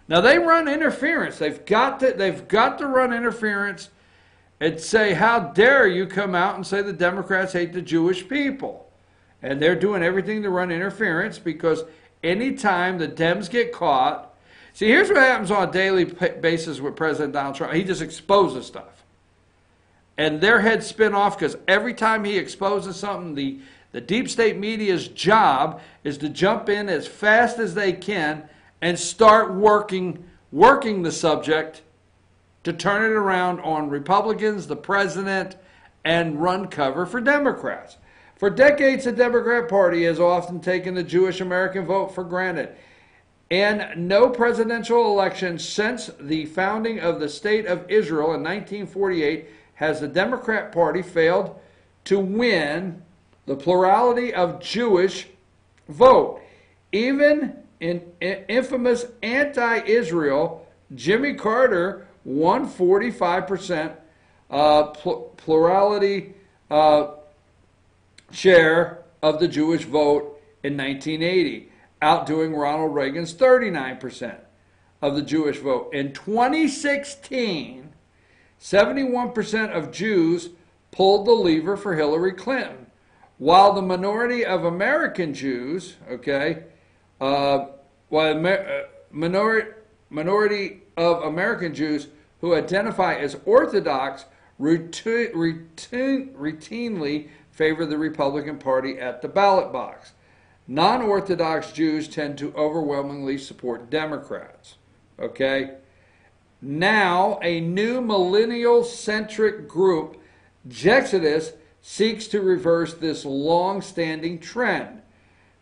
Now, they run interference. They've got to run interference and say, how dare you come out and say the Democrats hate the Jewish people? And they're doing everything to run interference because anytime the Dems get caught, see, here's what happens on a daily basis with President Donald Trump. He just exposes stuff. And their heads spin off because every time he exposes something, the deep state media's job is to jump in as fast as they can and start working the subject to turn it around on Republicans, the president, and run cover for Democrats. For decades, the Democrat Party has often taken the Jewish American vote for granted. In no presidential election since the founding of the State of Israel in 1948 has the Democrat Party failed to win the plurality of Jewish vote. Even in infamous anti-Israel, Jimmy Carter won 45% plurality share of the Jewish vote in 1980. outdoing Ronald Reagan's 39% of the Jewish vote. In 2016, 71% of Jews pulled the lever for Hillary Clinton, while the minority of American Jews, minority of American Jews who identify as Orthodox routinely favor the Republican Party at the ballot box. Non-Orthodox Jews tend to overwhelmingly support Democrats. Okay? Now, a new millennial-centric group, Jexodus, seeks to reverse this long-standing trend.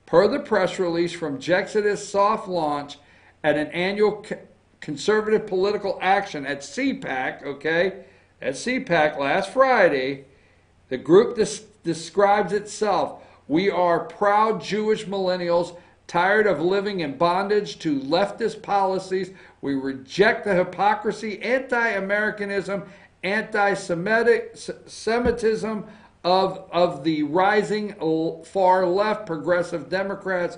Per the press release from Jexodus' soft launch at an annual conservative political action at CPAC, at CPAC last Friday, the group describes itself: "We are proud Jewish millennials, tired of living in bondage to leftist policies. We reject the hypocrisy, anti-Americanism, anti-Semitism of the rising far left progressive Democrats,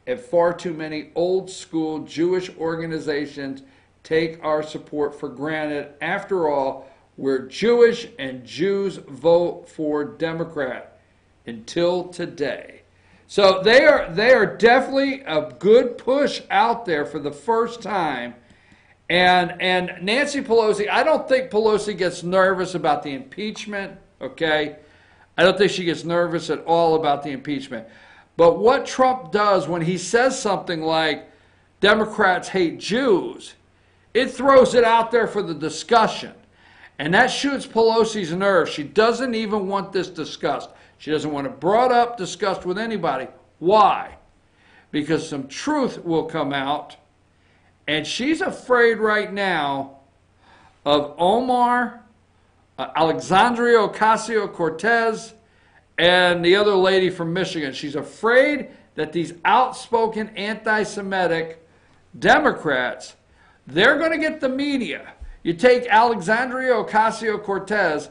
and far too many old school Jewish organizations take our support for granted. After all, we're Jewish and Jews vote for Democrat until today." So they are definitely a good push out there for the first time. And Nancy Pelosi, I don't think Pelosi gets nervous about the impeachment, okay? I don't think she gets nervous at all about the impeachment. But what Trump does when he says something like, Democrats hate Jews, it throws it out there for the discussion. And that shoots Pelosi's nerves. She doesn't even want this discussed. She doesn't want it brought up, discussed with anybody. Why? Because some truth will come out. And she's afraid right now of Omar, Alexandria Ocasio-Cortez, and the other lady from Michigan. She's afraid that these outspoken anti-Semitic Democrats, they're going to get the media. You take Alexandria Ocasio-Cortez.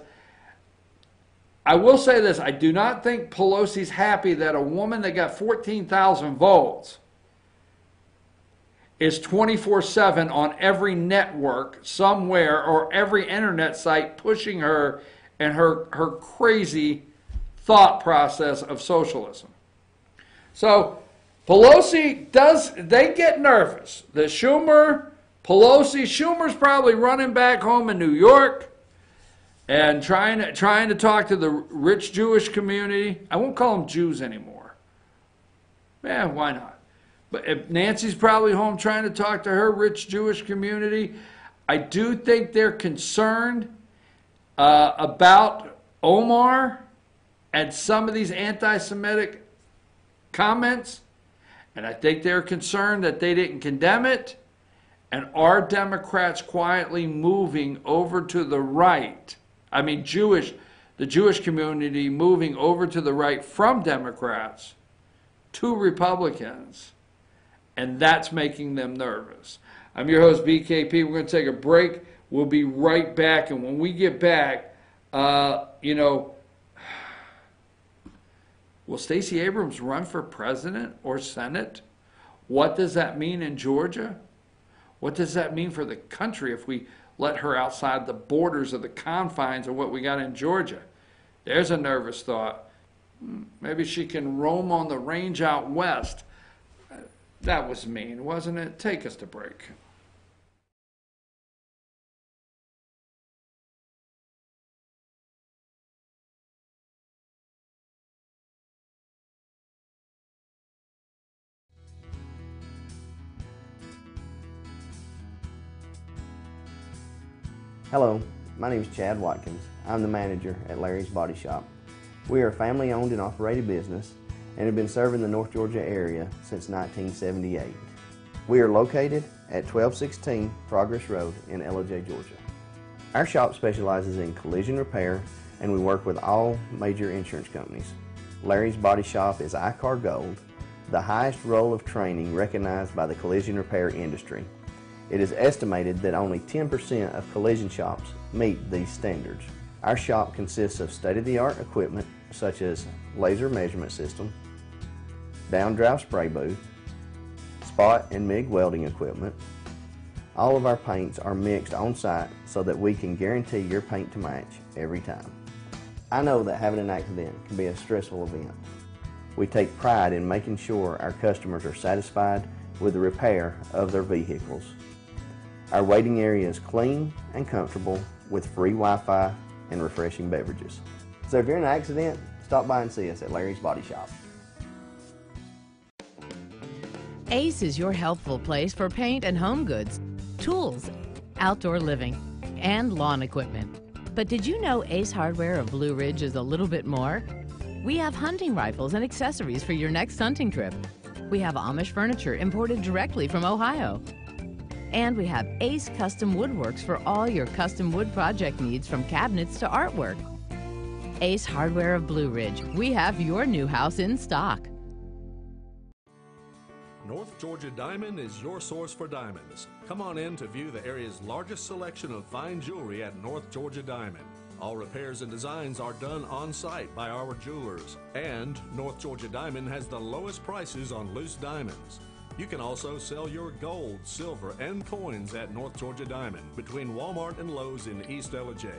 I will say this. I do not think Pelosi's happy that a woman that got 14,000 votes is 24/7 on every network somewhere or every internet site pushing her and her crazy thought process of socialism. So Pelosi they get nervous. The Schumer's probably running back home in New York and trying to talk to the rich Jewish community. I won't call them Jews anymore. Yeah, why not? But Nancy's probably home trying to talk to her rich Jewish community. I do think they're concerned about Omar and some of these anti-Semitic comments. And I think they're concerned that they didn't condemn it. And are Democrats quietly moving over to the right? I mean, the Jewish community moving over to the right from Democrats to Republicans. And that's making them nervous. I'm your host, BKP. We're going to take a break. We'll be right back. And when we get back, will Stacey Abrams run for president or Senate? What does that mean in Georgia? What does that mean for the country if we let her outside the borders of the confines of what we got in Georgia? There's a nervous thought. Maybe she can roam on the range out west. That was mean, wasn't it? Take us to break. Hello, my name is Chad Watkins. I'm the manager at Larry's Body Shop. We are a family-owned and operated business and have been serving the North Georgia area since 1978. We are located at 1216 Progress Road in LOJ, Georgia. Our shop specializes in collision repair and we work with all major insurance companies. Larry's Body Shop is ICAR Gold, the highest role of training recognized by the collision repair industry. It is estimated that only 10% of collision shops meet these standards. Our shop consists of state-of-the-art equipment such as laser measurement system, down drive spray booth, spot and MIG welding equipment. All of our paints are mixed on site so that we can guarantee your paint to match every time. I know that having an accident can be a stressful event. We take pride in making sure our customers are satisfied with the repair of their vehicles. Our waiting area is clean and comfortable with free Wi-Fi and refreshing beverages. So if you're in an accident, stop by and see us at Larry's Body Shop. Ace is your healthful place for paint and home goods, tools, outdoor living, and lawn equipment. But did you know Ace Hardware of Blue Ridge is a little bit more? We have hunting rifles and accessories for your next hunting trip. We have Amish furniture imported directly from Ohio. And we have Ace Custom Woodworks for all your custom wood project needs, from cabinets to artwork. Ace Hardware of Blue Ridge. We have your new house in stock. North Georgia Diamond is your source for diamonds. Come on in to view the area's largest selection of fine jewelry at North Georgia Diamond. All repairs and designs are done on site by our jewelers. And North Georgia Diamond has the lowest prices on loose diamonds. You can also sell your gold, silver, and coins at North Georgia Diamond between Walmart and Lowe's in East Ellijay.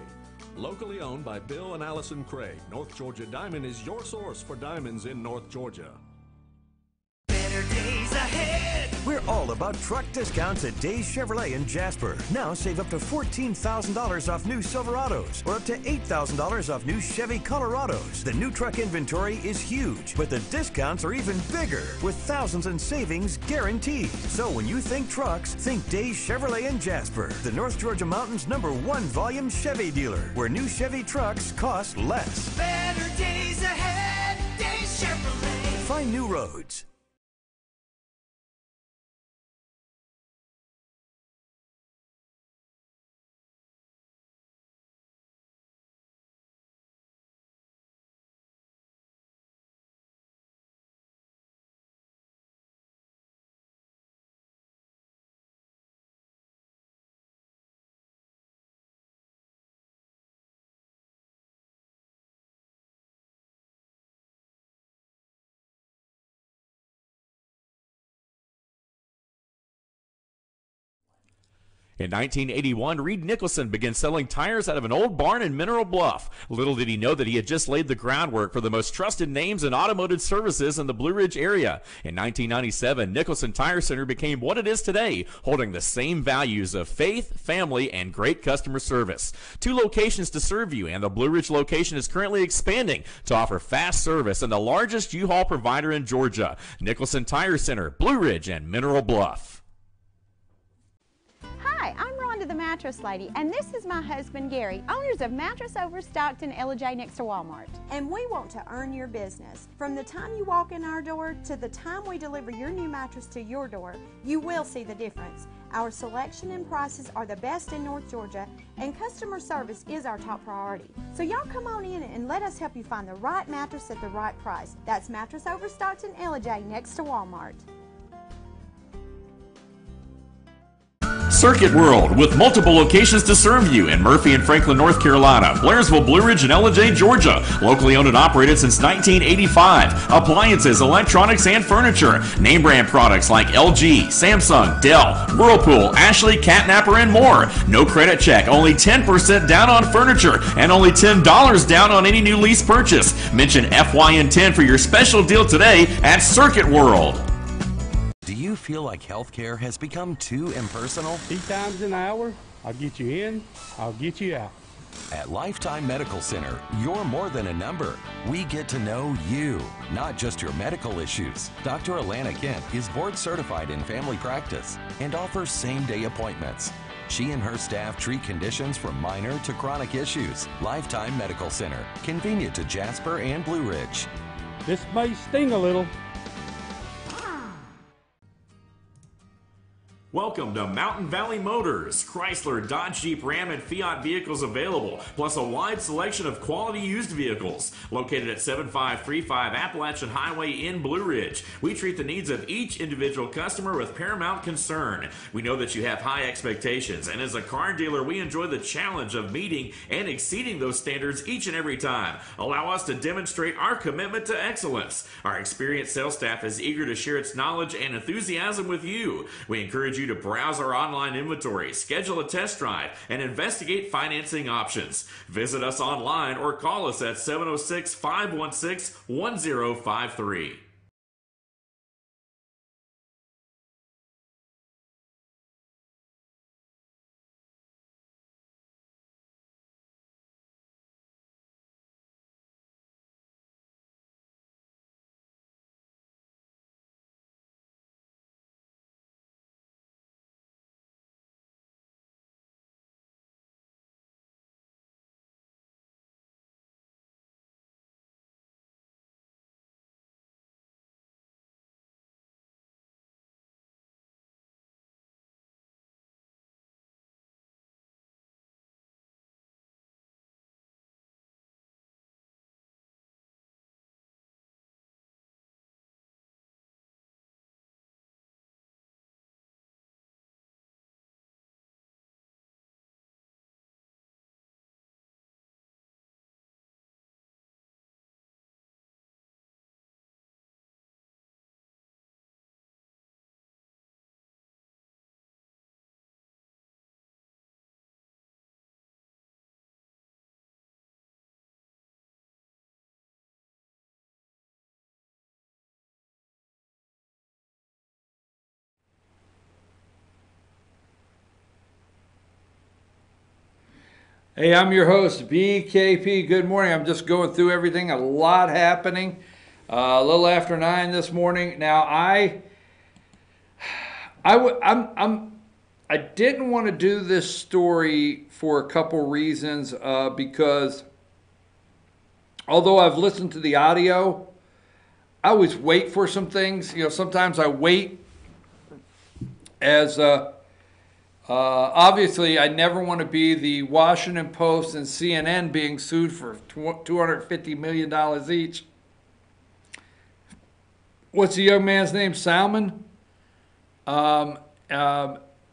Locally owned by Bill and Allison Craig, North Georgia Diamond is your source for diamonds in North Georgia. Better days ahead. We're all about truck discounts at Days Chevrolet in Jasper. Now save up to $14,000 off new Silverados or up to $8,000 off new Chevy Colorados. The new truck inventory is huge, but the discounts are even bigger, with thousands in savings guaranteed. So when you think trucks, think Days Chevrolet in Jasper, the North Georgia Mountain's #1 volume Chevy dealer, where new Chevy trucks cost less. Better days ahead. Days Chevrolet. Find new roads. In 1981, Reed Nicholson began selling tires out of an old barn in Mineral Bluff. Little did he know that he had just laid the groundwork for the most trusted names in automotive services in the Blue Ridge area. In 1997, Nicholson Tire Center became what it is today, holding the same values of faith, family, and great customer service. 2 locations to serve you, and the Blue Ridge location is currently expanding to offer fast service and the largest U-Haul provider in Georgia. Nicholson Tire Center, Blue Ridge, and Mineral Bluff. Hi, I'm Rhonda the Mattress Lady, and this is my husband Gary, owners of Mattress Overstocked in Ellijay next to Walmart. And we want to earn your business. From the time you walk in our door to the time we deliver your new mattress to your door, you will see the difference. Our selection and prices are the best in North Georgia, and customer service is our top priority. So y'all come on in and let us help you find the right mattress at the right price. That's Mattress Overstocked in Ellijay next to Walmart. Circuit World, with multiple locations to serve you in Murphy and Franklin, North Carolina, Blairsville, Blue Ridge, and Ellijay, Georgia. Locally owned and operated since 1985. Appliances, electronics, and furniture. Name brand products like LG, Samsung, Dell, Whirlpool, Ashley, Catnapper, and more. No credit check, only 10% down on furniture, and only $10 down on any new lease purchase. Mention FYN10 for your special deal today at Circuit World. Do you feel like healthcare has become too impersonal? 3 times an hour, I'll get you in, I'll get you out. At Lifetime Medical Center, you're more than a number. We get to know you, not just your medical issues. Dr. Alana Kent is board certified in family practice and offers same-day appointments. She and her staff treat conditions from minor to chronic issues. Lifetime Medical Center, convenient to Jasper and Blue Ridge. This may sting a little. Welcome to Mountain Valley Motors. Chrysler, Dodge, Jeep, Ram, and Fiat vehicles available, plus a wide selection of quality used vehicles. Located at 7535 Appalachian Highway in Blue Ridge, we treat the needs of each individual customer with paramount concern. We know that you have high expectations, and as a car dealer, we enjoy the challenge of meeting and exceeding those standards each and every time. Allow us to demonstrate our commitment to excellence. Our experienced sales staff is eager to share its knowledge and enthusiasm with you. We encourage you to browse our online inventory, schedule a test drive, and investigate financing options. Visit us online or call us at 706-516-1053. Hey, I'm your host, BKP. Good morning. I'm just going through everything. A lot happening. A little after 9 this morning. Now, I didn't want to do this story for a couple reasons. Because although I've listened to the audio, I always wait for some things. You know, sometimes I wait as obviously, I never want to be the Washington Post and CNN being sued for $250 million each. What's the young man's name? Salmon? Suing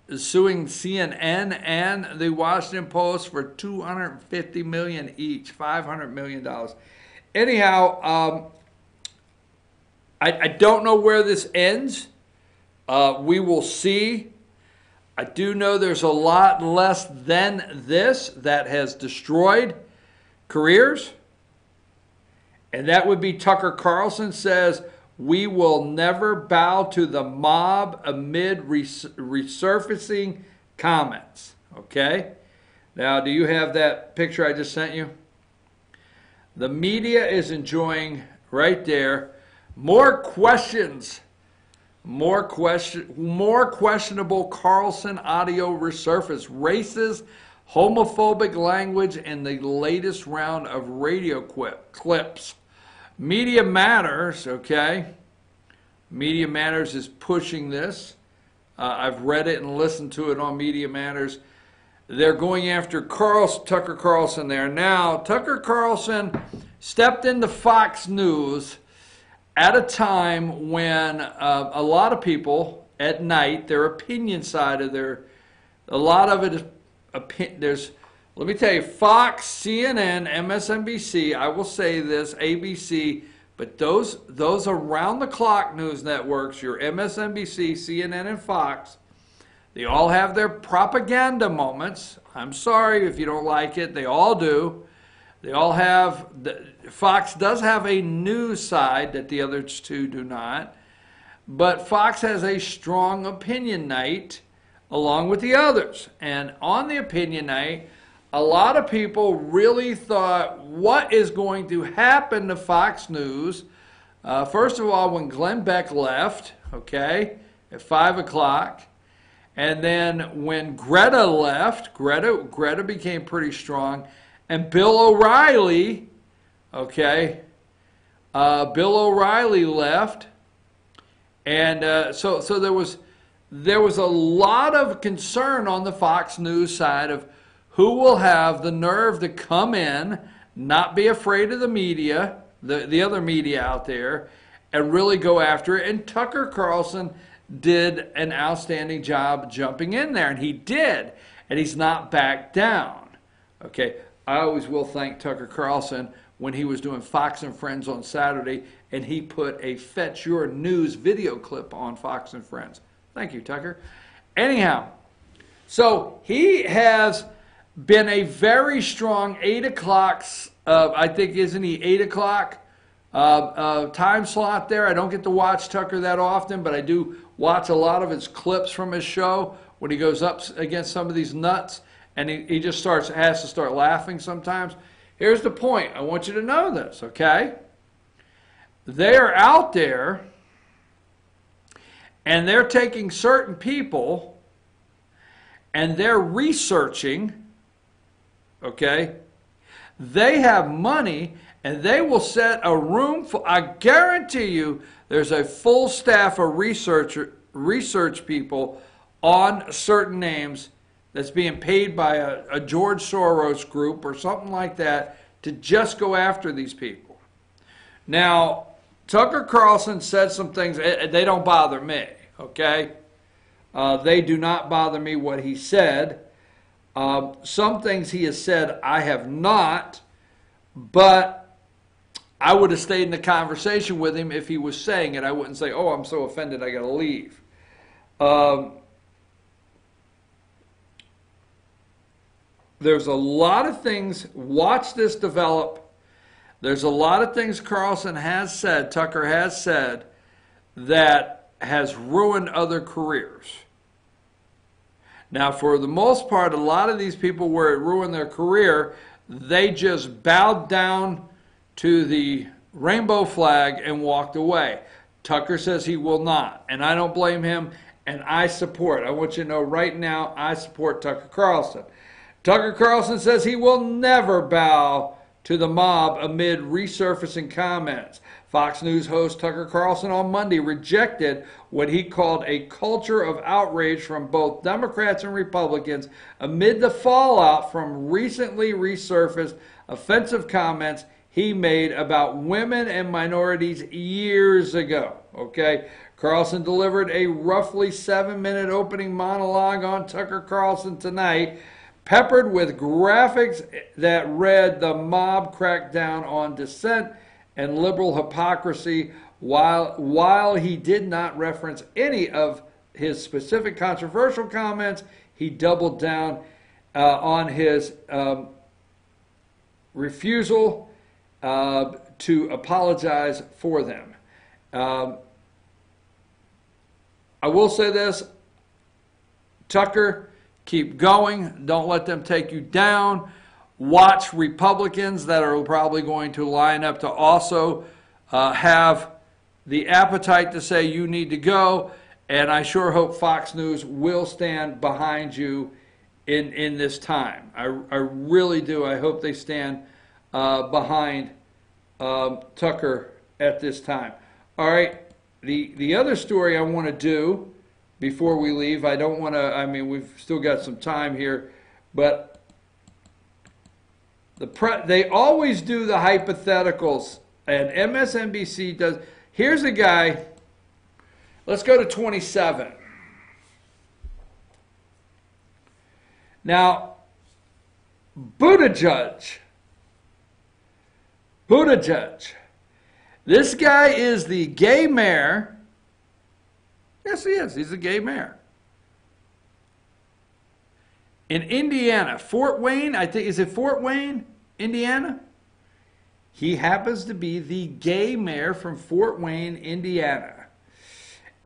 CNN and the Washington Post for $250 million each, $500 million. Anyhow, I don't know where this ends. We will see. I do know there's a lot less than this that has destroyed careers. And that would be Tucker Carlson says, we will never bow to the mob amid resurfacing comments. Okay? Now, do you have that picture I just sent you? The media is enjoying, right there, more questions. More questionable Carlson audio resurface. Racist, homophobic language in the latest round of radio clips. Media Matters, okay? Media Matters is pushing this. I've read it and listened to it on Media Matters. They're going after Tucker Carlson there. Now, Tucker Carlson stepped into Fox News at a time when a lot of people at night, their opinion side of a lot of it is, let me tell you, Fox, CNN, MSNBC, I will say this, ABC, but those around-the-clock news networks, your MSNBC, CNN, and Fox, they all have their propaganda moments. I'm sorry if you don't like it. They all do. They all have, Fox does have a news side that the other two do not, but Fox has a strong opinion night along with the others. And on the opinion night, a lot of people really thought, what is going to happen to Fox News? First of all, when Glenn Beck left, okay, at 5 o'clock, and then when Greta left, Greta became pretty strong. And Bill O'Reilly, okay, Bill O'Reilly left, and so there there was a lot of concern on the Fox News side of who will have the nerve to come in, not be afraid of the media, the other media out there, and really go after it. And Tucker Carlson did an outstanding job jumping in there, and he did, and he's not backed down. Okay, I always will thank Tucker Carlson when he was doing Fox and Friends on Saturday, and he put a Fetch Your News video clip on Fox and Friends. Thank you, Tucker. Anyhow, so he has been a very strong 8 o'clock, I think, isn't he 8 o'clock time slot there? I don't get to watch Tucker that often, but I do watch a lot of his clips from his show when he goes up against some of these nuts, and he just has to start laughing sometimes. Here's the point. I want you to know this, okay? They are out there, and they're taking certain people, and they're researching, okay? They have money, and they will set a room full. I guarantee you there's a full staff of research people on certain names that's being paid by a George Soros group or something like that to just go after these people. Now, Tucker Carlson said some things. They don't bother me, okay? They do not bother me what he said. Some things he has said I have not, but I would have stayed in the conversation with him if he was saying it. I wouldn't say, oh, I'm so offended I got to leave. There's a lot of things, watch this develop. There's a lot of things Carlson has said, Tucker has said, that has ruined other careers. Now, for the most part, a lot of these people where it ruined their career, they just bowed down to the rainbow flag and walked away. Tucker says he will not, and I don't blame him, and I support. I want you to know right now, I support Tucker Carlson. Tucker Carlson says he will never bow to the mob amid resurfacing comments. Fox News host Tucker Carlson on Monday rejected what he called a culture of outrage from both Democrats and Republicans amid the fallout from recently resurfaced offensive comments he made about women and minorities years ago. Okay, Carlson delivered a roughly 7-minute opening monologue on Tucker Carlson tonight, peppered with graphics that read the mob crackdown on dissent and liberal hypocrisy. While he did not reference any of his specific controversial comments, he doubled down on his refusal to apologize for them. I will say this, Tucker, keep going. Don't let them take you down. Watch Republicans that are probably going to line up to also have the appetite to say you need to go. And I sure hope Fox News will stand behind you in this time. I really do. I hope they stand behind Tucker at this time. All right. The other story I want to do before we leave, I don't want to, I mean, we've still got some time here, but they always do the hypotheticals, and MSNBC does. Here's a guy, let's go to 27. Now, Buttigieg. This guy is the gay mayor. Yes, he is. He's a gay mayor. In Indiana, Fort Wayne, I think, is it Fort Wayne, Indiana? He happens to be the gay mayor from Fort Wayne, Indiana.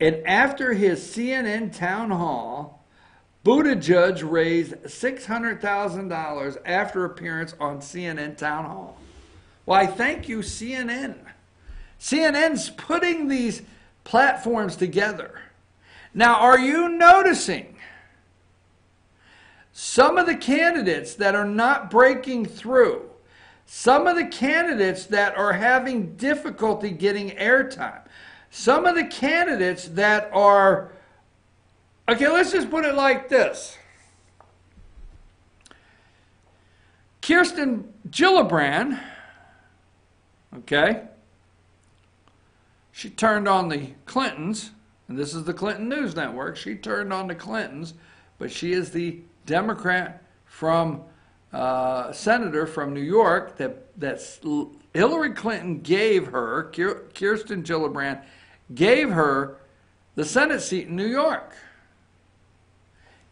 And after his CNN town hall, Buttigieg raised $600,000 after appearance on CNN town hall. Why, thank you, CNN. CNN's putting these platforms together. Now, are you noticing some of the candidates that are not breaking through, some of the candidates that are having difficulty getting airtime, some of the candidates that are Okay, let's just put it like this. Kirsten Gillibrand, okay, she turned on the Clintons, and this is the Clinton News Network. She turned on the Clintons, but she is the Democrat from senator from New York that Hillary Clinton gave her, Kirsten Gillibrand gave her the Senate seat in New York.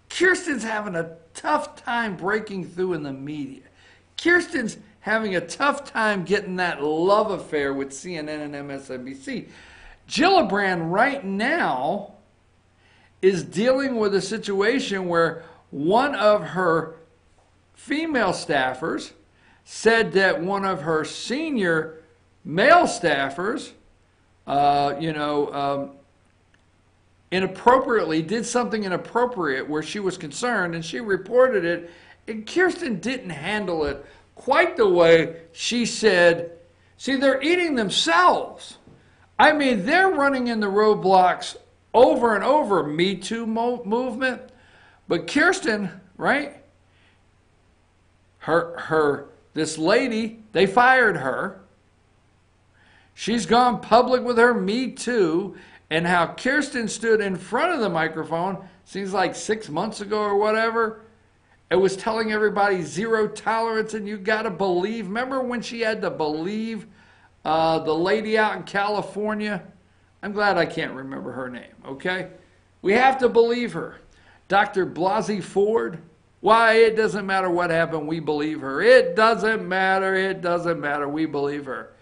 Kirsten's having a tough time breaking through in the media. Kirsten's having a tough time getting that love affair with CNN and MSNBC. Gillibrand right now is dealing with a situation where one of her female staffers said that one of her senior male staffers, inappropriately did something inappropriate where she was concerned, and she reported it, and Kirsten didn't handle it quite the way she said. See, they're eating themselves. I mean, they're running in the roadblocks over and over, Me Too movement. But Kirsten, right? This lady, they fired her. She's gone public with her Me Too, and how Kirsten stood in front of the microphone, seems like 6 months ago or whatever, it was telling everybody zero tolerance, and you got to believe. Remember when she had to believe the lady out in California? I'm glad I can't remember her name, okay? We have to believe her. Dr. Blasey Ford, why, it doesn't matter what happened, we believe her. It doesn't matter, we believe her.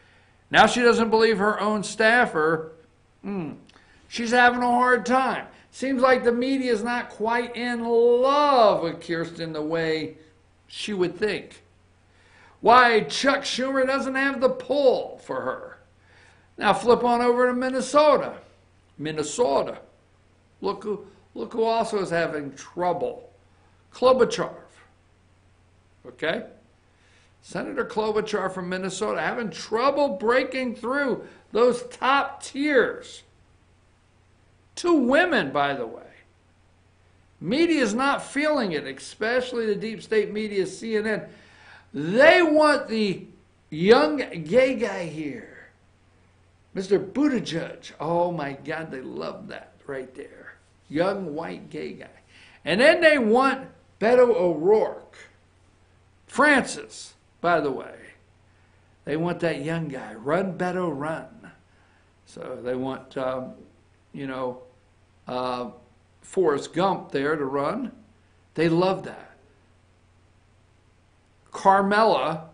Now she doesn't believe her own staffer. She's having a hard time. Seems like the media is not quite in love with Kirsten the way she would think. Why, Chuck Schumer doesn't have the pull for her. Now flip on over to Minnesota. Look who also is having trouble. Klobuchar. Okay? Senator Klobuchar from Minnesota having trouble breaking through those top tiers. 2 women, by the way. Media is not feeling it, especially the deep state media, CNN. They want the young gay guy here, Mr. Buttigieg. Oh my God, they love that right there. Young white gay guy. And then they want Beto O'Rourke. Francis, by the way. They want that young guy. Run, Beto, run. So they want, Forrest Gump there to run. They love that. Carmela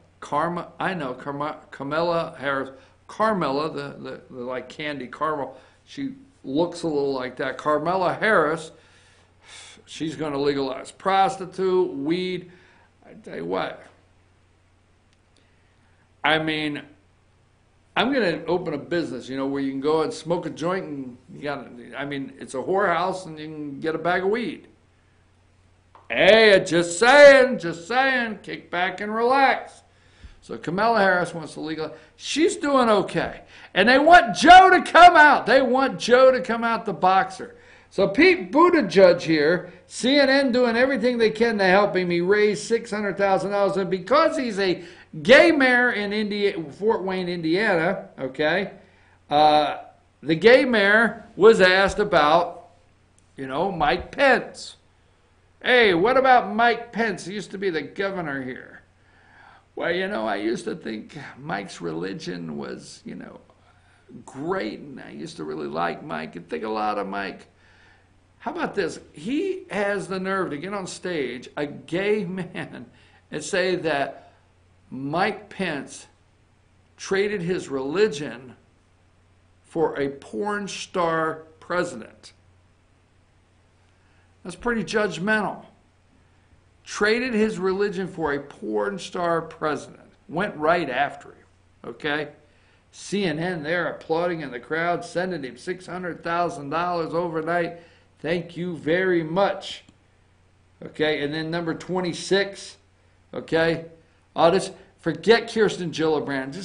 Harris. Carmela, the like candy caramel. She looks a little like that. Carmela Harris, she's going to legalize prostitute, weed. I tell you what. I mean, I'm going to open a business, where you can go and smoke a joint and it's a whorehouse and you can get a bag of weed. Hey, just saying, kick back and relax. So Kamala Harris wants to legalize. She's doing okay. And they want Joe to come out. The boxer. So Pete Buttigieg here, CNN doing everything they can to help him. He raised $600,000. And because he's a gay mayor in Fort Wayne, Indiana, okay, the gay mayor was asked about, Mike Pence. Hey, what about Mike Pence? He used to be the governor here. Well, I used to think Mike's religion was, great, and I used to really like Mike and think a lot of Mike. How about this? He has the nerve to get on stage, a gay man, and say that Mike Pence traded his religion for a porn star president. That's pretty judgmental. Traded his religion for a porn star president. Went right after him, okay? CNN there applauding in the crowd, sending him $600,000 overnight. Thank you very much. Okay, and then number 26, okay? Forget Kirsten Gillibrand.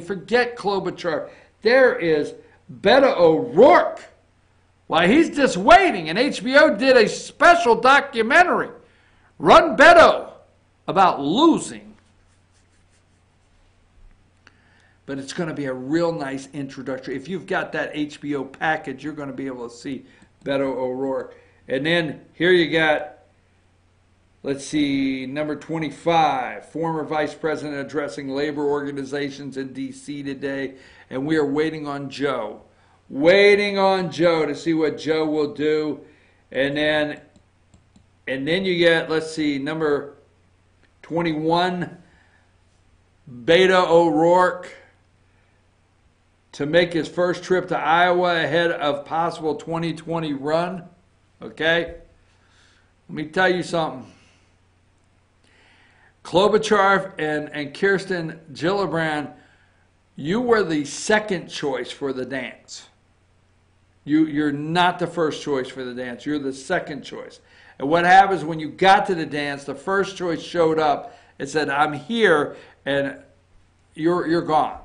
Forget Klobuchar. There is Beto O'Rourke. While he's just waiting, and HBO did a special documentary, Run Beto, about losing. But it's going to be a real nice introductory. If you've got that HBO package, you're going to be able to see Beto O'Rourke. And then here you got, let's see, number 25, former vice president addressing labor organizations in D.C. today. And we are waiting on Joe. Waiting on Joe to see what Joe will do. And then you get, let's see, number 21, Beto O'Rourke to make his first trip to Iowa ahead of possible 2020 run. Okay? Let me tell you something. Klobuchar and Kirsten Gillibrand, you were the second choice for the dance. You're not the first choice for the dance. You're the second choice. And what happens when you got to the dance, the first choice showed up and said, I'm here, and you're gone.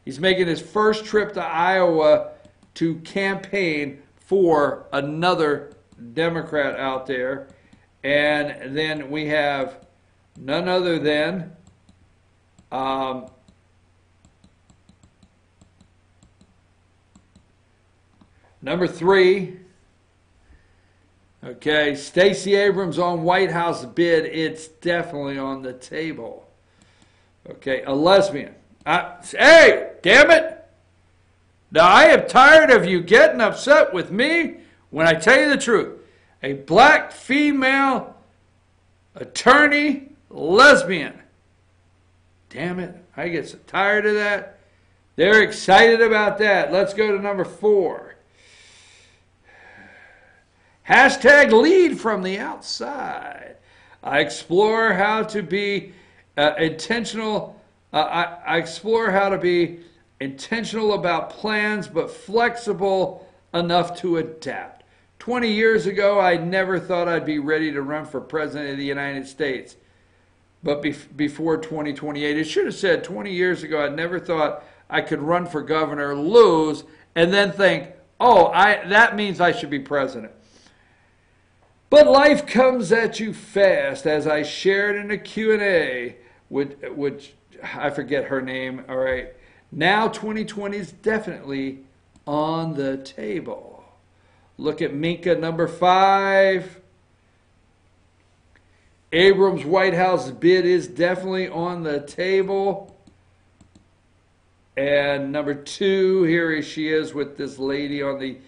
He's making his first trip to Iowa to campaign for another Democrat out there. And then we have none other than number 3, okay, Stacey Abrams on White House bid. It's definitely on the table. Okay, a lesbian. Hey, damn it! Now, I am tired of you getting upset with me when I tell you the truth. A black female attorney lesbian. Damn it, I get so tired of that. They're excited about that. Let's go to number 4. Hashtag lead from the outside. I explore how to be intentional. I explore how to be intentional about plans, but flexible enough to adapt. 20 years ago, I never thought I'd be ready to run for president of the United States. But before 2028, it should have said 20 years ago, I never thought I could run for governor, lose, and then think, oh, that means I should be president. But life comes at you fast, as I shared in a Q&A, which I forget her name. All right. Now 2020 is definitely on the table. Look at Minka, number 5. Abrams' White House bid is definitely on the table. And number 2, here she is with this lady on the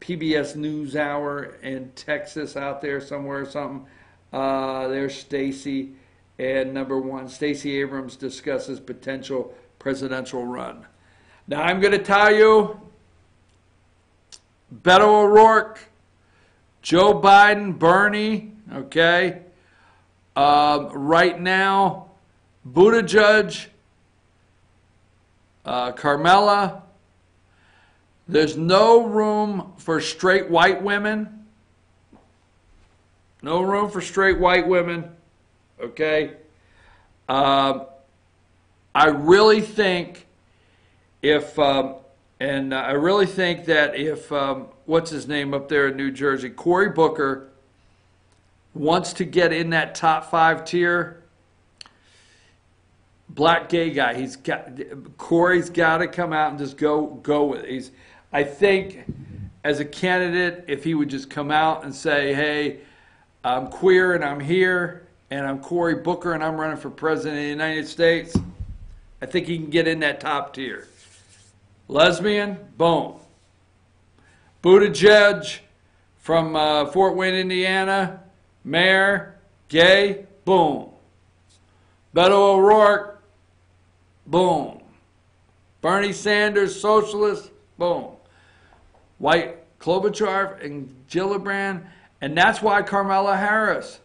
PBS NewsHour in Texas out there somewhere or something. There's Stacey. And number 1, Stacey Abrams discusses potential presidential run. Now I'm going to tell you, Beto O'Rourke, Joe Biden, Bernie, okay? Right now, Buttigieg, Carmella. There's no room for straight white women. No room for straight white women. Okay? I really think I really think that if, what's his name up there in New Jersey, Cory Booker wants to get in that top 5 tier, black gay guy, Cory's got to come out and just go with it. I think as a candidate, if he would just come out and say, hey, I'm queer and I'm here, and I'm Cory Booker and I'm running for president of the United States, I think he can get in that top tier. Lesbian, boom. Buttigieg from Fort Wayne, Indiana, mayor, gay, boom. Beto O'Rourke, boom. Bernie Sanders, socialist, boom. White Klobuchar and Gillibrand, and that's why Kamala Harris,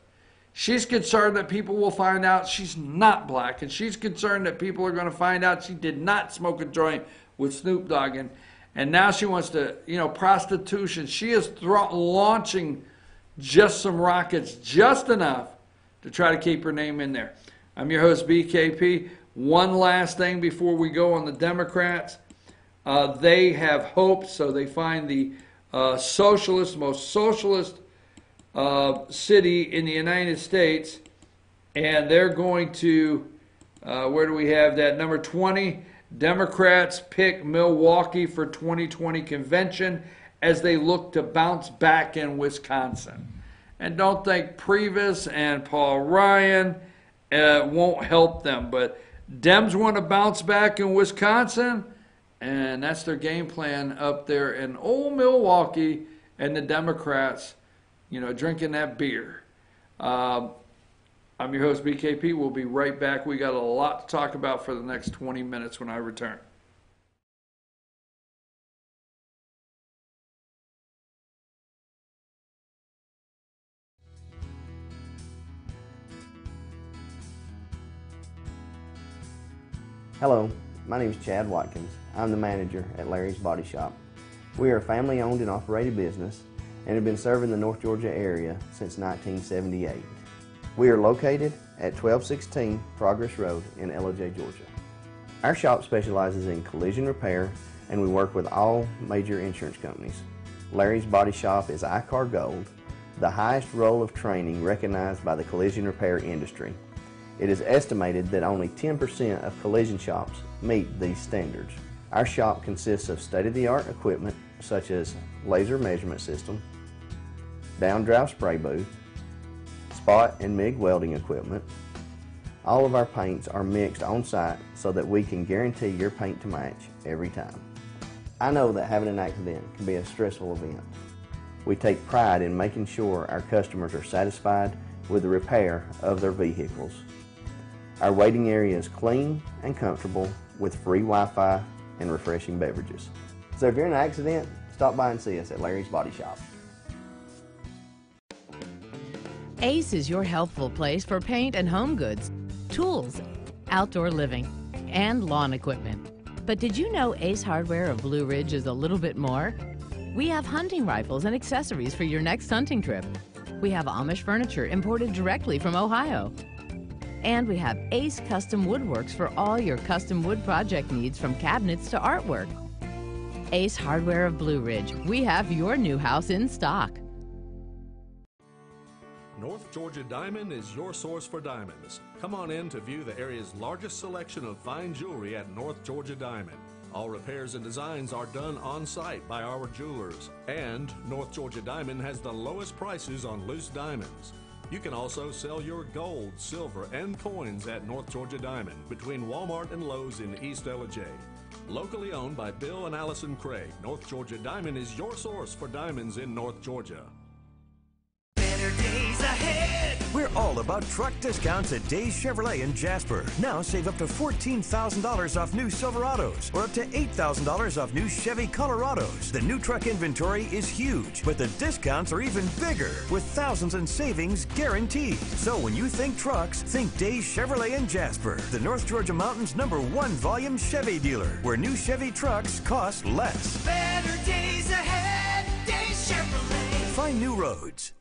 she's concerned that people will find out she's not black, and she's concerned that people are going to find out she did not smoke a joint with Snoop Dogg, and now she wants to, prostitution. She is launching just some rockets, just enough to try to keep her name in there. I'm your host, BKP. One last thing before we go on the Democrats. They have hope, so they find the socialist, most socialist city in the United States, and they're going to, where do we have that? Number 20, Democrats pick Milwaukee for 2020 convention as they look to bounce back in Wisconsin. And don't think Previs and Paul Ryan won't help them, but Dems want to bounce back in Wisconsin, and that's their game plan up there in old Milwaukee, and the Democrats, drinking that beer. I'm your host, BKP. We'll be right back. We got a lot to talk about for the next 20 minutes when I return. Hello, my name is Chad Watkins. I'm the manager at Larry's Body Shop. We are a family-owned and operated business and have been serving the North Georgia area since 1978. We are located at 1216 Progress Road in LOJ, Georgia. Our shop specializes in collision repair, and we work with all major insurance companies. Larry's Body Shop is ICAR Gold, the highest role of training recognized by the collision repair industry. It is estimated that only 10% of collision shops meet these standards. Our shop consists of state-of-the-art equipment such as laser measurement system, down-drive spray booth, spot and MIG welding equipment. All of our paints are mixed on site so that we can guarantee your paint to match every time. I know that having an accident can be a stressful event. We take pride in making sure our customers are satisfied with the repair of their vehicles. Our waiting area is clean and comfortable with free Wi-Fi and refreshing beverages. So if you're in an accident, stop by and see us at Larry's Body Shop. Ace is your healthful place for paint and home goods, tools, outdoor living, and lawn equipment. But did you know Ace Hardware of Blue Ridge is a little bit more? We have hunting rifles and accessories for your next hunting trip. We have Amish furniture imported directly from Ohio. And we have Ace Custom Woodworks for all your custom wood project needs, from cabinets to artwork. Ace Hardware of Blue Ridge, we have your new house in stock. North Georgia Diamond is your source for diamonds. Come on in to view the area's largest selection of fine jewelry at North Georgia Diamond. All repairs and designs are done on site by our jewelers. And North Georgia Diamond has the lowest prices on loose diamonds. You can also sell your gold, silver, and coins at North Georgia Diamond between Walmart and Lowe's in East LJ. Locally owned by Bill and Allison Craig, North Georgia Diamond is your source for diamonds in North Georgia. Better days ahead. We're all about truck discounts at Days Chevrolet in Jasper. Now save up to $14,000 off new Silverados or up to $8,000 off new Chevy Colorados. The new truck inventory is huge, but the discounts are even bigger with thousands in savings guaranteed. So when you think trucks, think Days Chevrolet in Jasper, the North Georgia Mountain's #1 volume Chevy dealer, where new Chevy trucks cost less. Better days ahead. Days Chevrolet. Find new roads.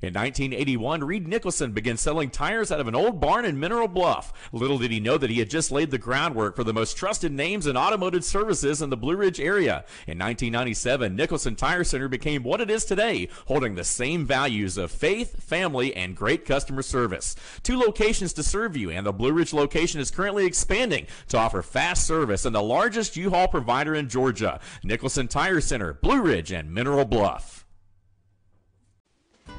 In 1981, Reed Nicholson began selling tires out of an old barn in Mineral Bluff. Little did he know that he had just laid the groundwork for the most trusted names in automotive services in the Blue Ridge area. In 1997, Nicholson Tire Center became what it is today, holding the same values of faith, family, and great customer service. 2 locations to serve you, and the Blue Ridge location is currently expanding to offer fast service and the largest U-Haul provider in Georgia. Nicholson Tire Center, Blue Ridge, and Mineral Bluff.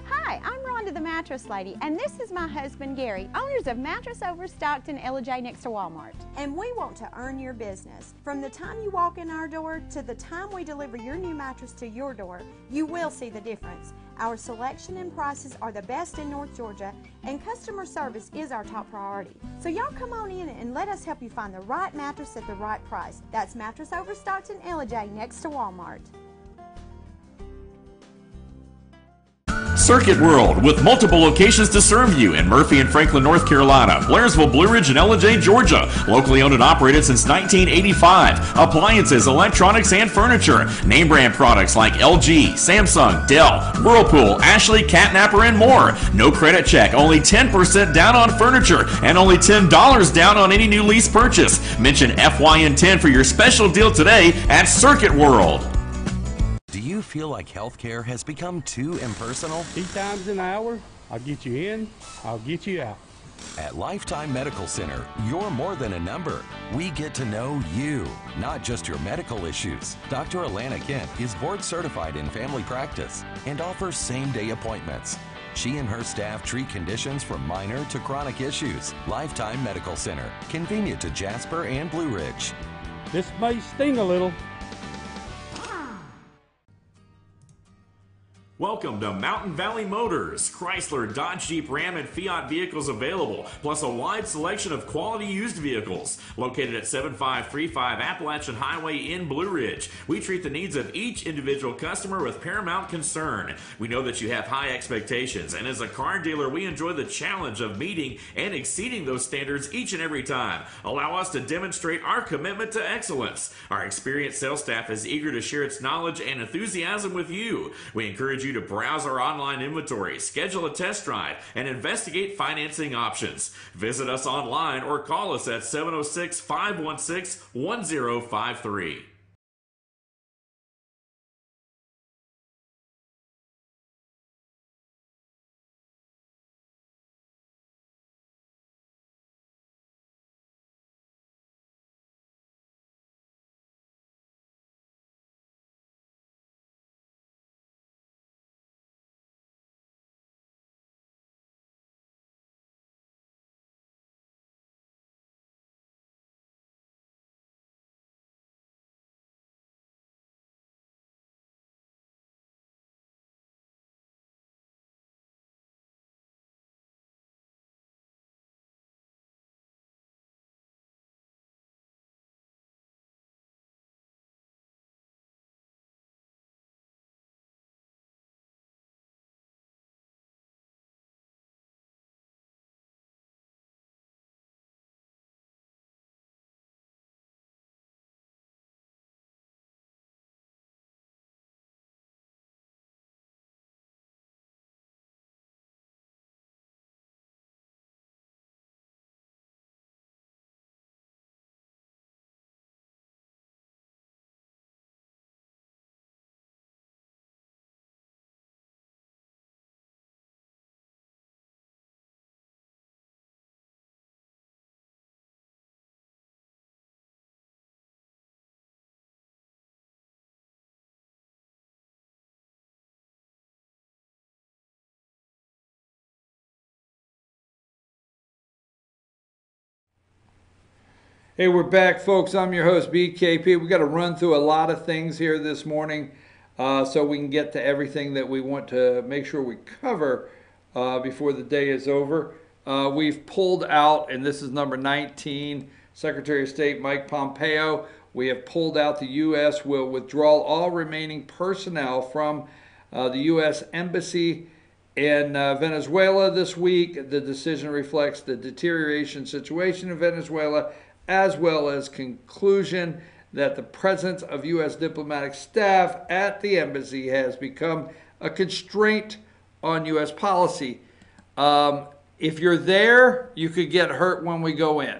Hi, I'm Rhonda the Mattress Lady, and this is my husband Gary, owners of Mattress Overstocked in LJ next to Walmart. And we want to earn your business. From the time you walk in our door to the time we deliver your new mattress to your door, you will see the difference. Our selection and prices are the best in North Georgia, and customer service is our top priority. So y'all come on in and let us help you find the right mattress at the right price. That's Mattress Overstocked in LJ next to Walmart. Circuit World, with multiple locations to serve you in Murphy and Franklin, North Carolina, Blairsville, Blue Ridge, and Ellijay, Georgia. Locally owned and operated since 1985. Appliances, electronics, and furniture. Name brand products like LG, Samsung, Dell, Whirlpool, Ashley, Catnapper, and more. No credit check, only 10% down on furniture, and only $10 down on any new lease purchase. Mention FYN10 for your special deal today at Circuit World. Do you feel like healthcare has become too impersonal? 3 times an hour, I'll get you in, I'll get you out. At Lifetime Medical Center, you're more than a number. We get to know you, not just your medical issues. Dr. Alana Kent is board certified in family practice and offers same-day appointments. She and her staff treat conditions from minor to chronic issues. Lifetime Medical Center, convenient to Jasper and Blue Ridge. This may sting a little. Welcome to Mountain Valley Motors. Chrysler, Dodge, Jeep, Ram, and Fiat vehicles available, plus a wide selection of quality used vehicles. Located at 7535 Appalachian Highway in Blue Ridge, we treat the needs of each individual customer with paramount concern. We know that you have high expectations, and as a car dealer, we enjoy the challenge of meeting and exceeding those standards each and every time. Allow us to demonstrate our commitment to excellence. Our experienced sales staff is eager to share its knowledge and enthusiasm with you. We encourage you to browse our online inventory, schedule a test drive, and investigate financing options. Visit us online or call us at 706-516-1053. Hey, we're back, folks. I'm your host, BKP. We got to run through a lot of things here this morning so we can get to everything that we want to make sure we cover before the day is over. We've pulled out, and this is number 19, Secretary of State Mike Pompeo. We have pulled out the U.S. will withdraw all remaining personnel from the U.S. Embassy in Venezuela this week. The decision reflects the deterioration situation in Venezuela, as well as conclusion that the presence of U.S. diplomatic staff at the embassy has become a constraint on U.S. policy. If you're there, you could get hurt when we go in.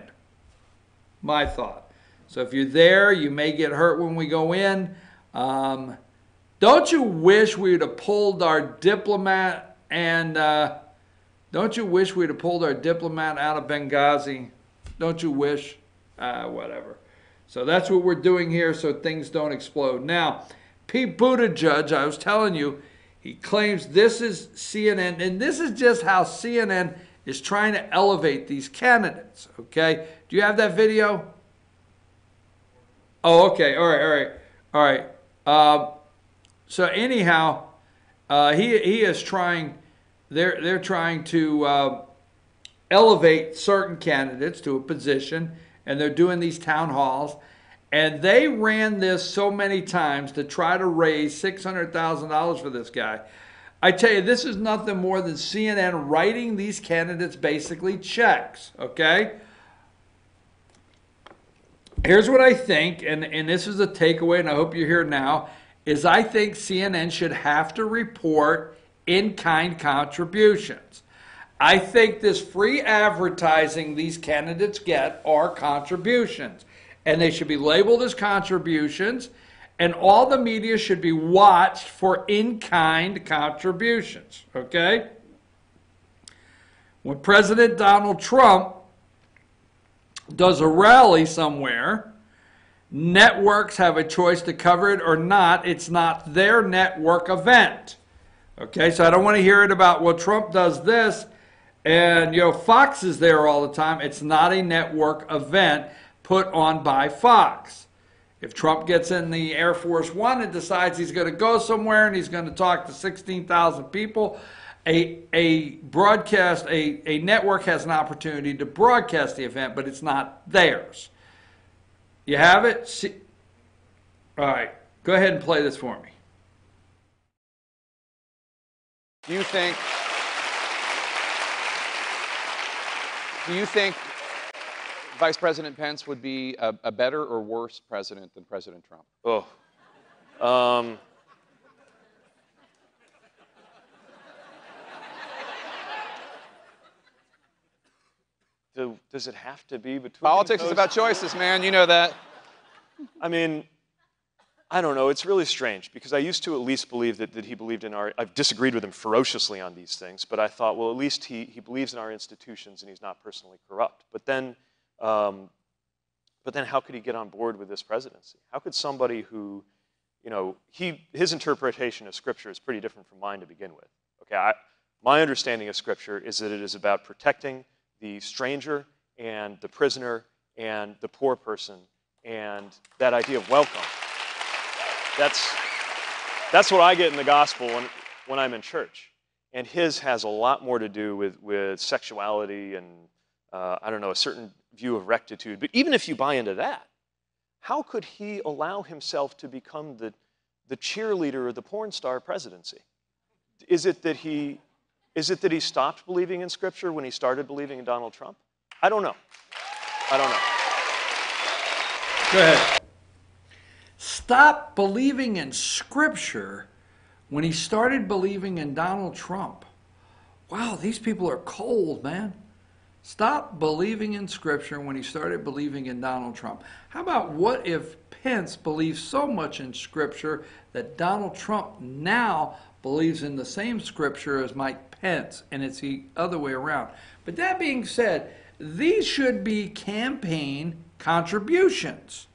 My thought. So if you're there, you may get hurt when we go in. Don't you wish we would have pulled our diplomat and don't you wish we'd have pulled our diplomat out of Benghazi? Don't you wish? Whatever. So that's what we're doing here so things don't explode. Now, Pete Buttigieg, I was telling you, He claims this is CNN, and this is just how CNN is trying to elevate these candidates, okay? Do you have that video? Oh, okay, all right. So anyhow, he is trying, they're trying to elevate certain candidates to a position, and they're doing these town halls, and they ran this so many times to try to raise $600,000 for this guy. I tell you, this is nothing more than CNN writing these candidates basically checks, okay? Here's what I think, and this is a takeaway, and I hope you're here now, is I think CNN should have to report in-kind contributions. I think this free advertising these candidates get are contributions, and they should be labeled as contributions, and all the media should be watched for in-kind contributions, okay? When President Donald Trump does a rally somewhere, networks have a choice to cover it or not. It's not their network event, okay? So I don't want to hear it about, well, Trump does this, and, Fox is there all the time. It's not a network event put on by Fox. If Trump gets in the Air Force One and decides he's going to go somewhere and he's going to talk to 16,000 people, a network has an opportunity to broadcast the event, but it's not theirs. You have it? All right. Go ahead and play this for me. Do you think Vice President Pence would be a better or worse president than President Trump? Does it have to be between Politics is about choices, man. You know that. I mean, I don't know. It's really strange because I used to at least believe that he believed in our... I've disagreed with him ferociously on these things, but I thought, well, at least he believes in our institutions and he's not personally corrupt. But then how could he get on board with this presidency? How could somebody who, his interpretation of Scripture is pretty different from mine to begin with. Okay, my understanding of Scripture is that it is about protecting the stranger and the prisoner and the poor person and that idea of welcome. That's what I get in the gospel when I'm in church. And his has a lot more to do with sexuality and, I don't know, a certain view of rectitude. But even if you buy into that, how could he allow himself to become the cheerleader of the porn star presidency? Is it that he stopped believing in Scripture when he started believing in Donald Trump? I don't know. Go ahead. Stop believing in Scripture when he started believing in Donald Trump. Wow, these people are cold, man. Stop believing in Scripture when he started believing in Donald Trump. How about what if Pence believes so much in Scripture that Donald Trump now believes in the same Scripture as Mike Pence, and it's the other way around. But that being said, these should be campaign contributions.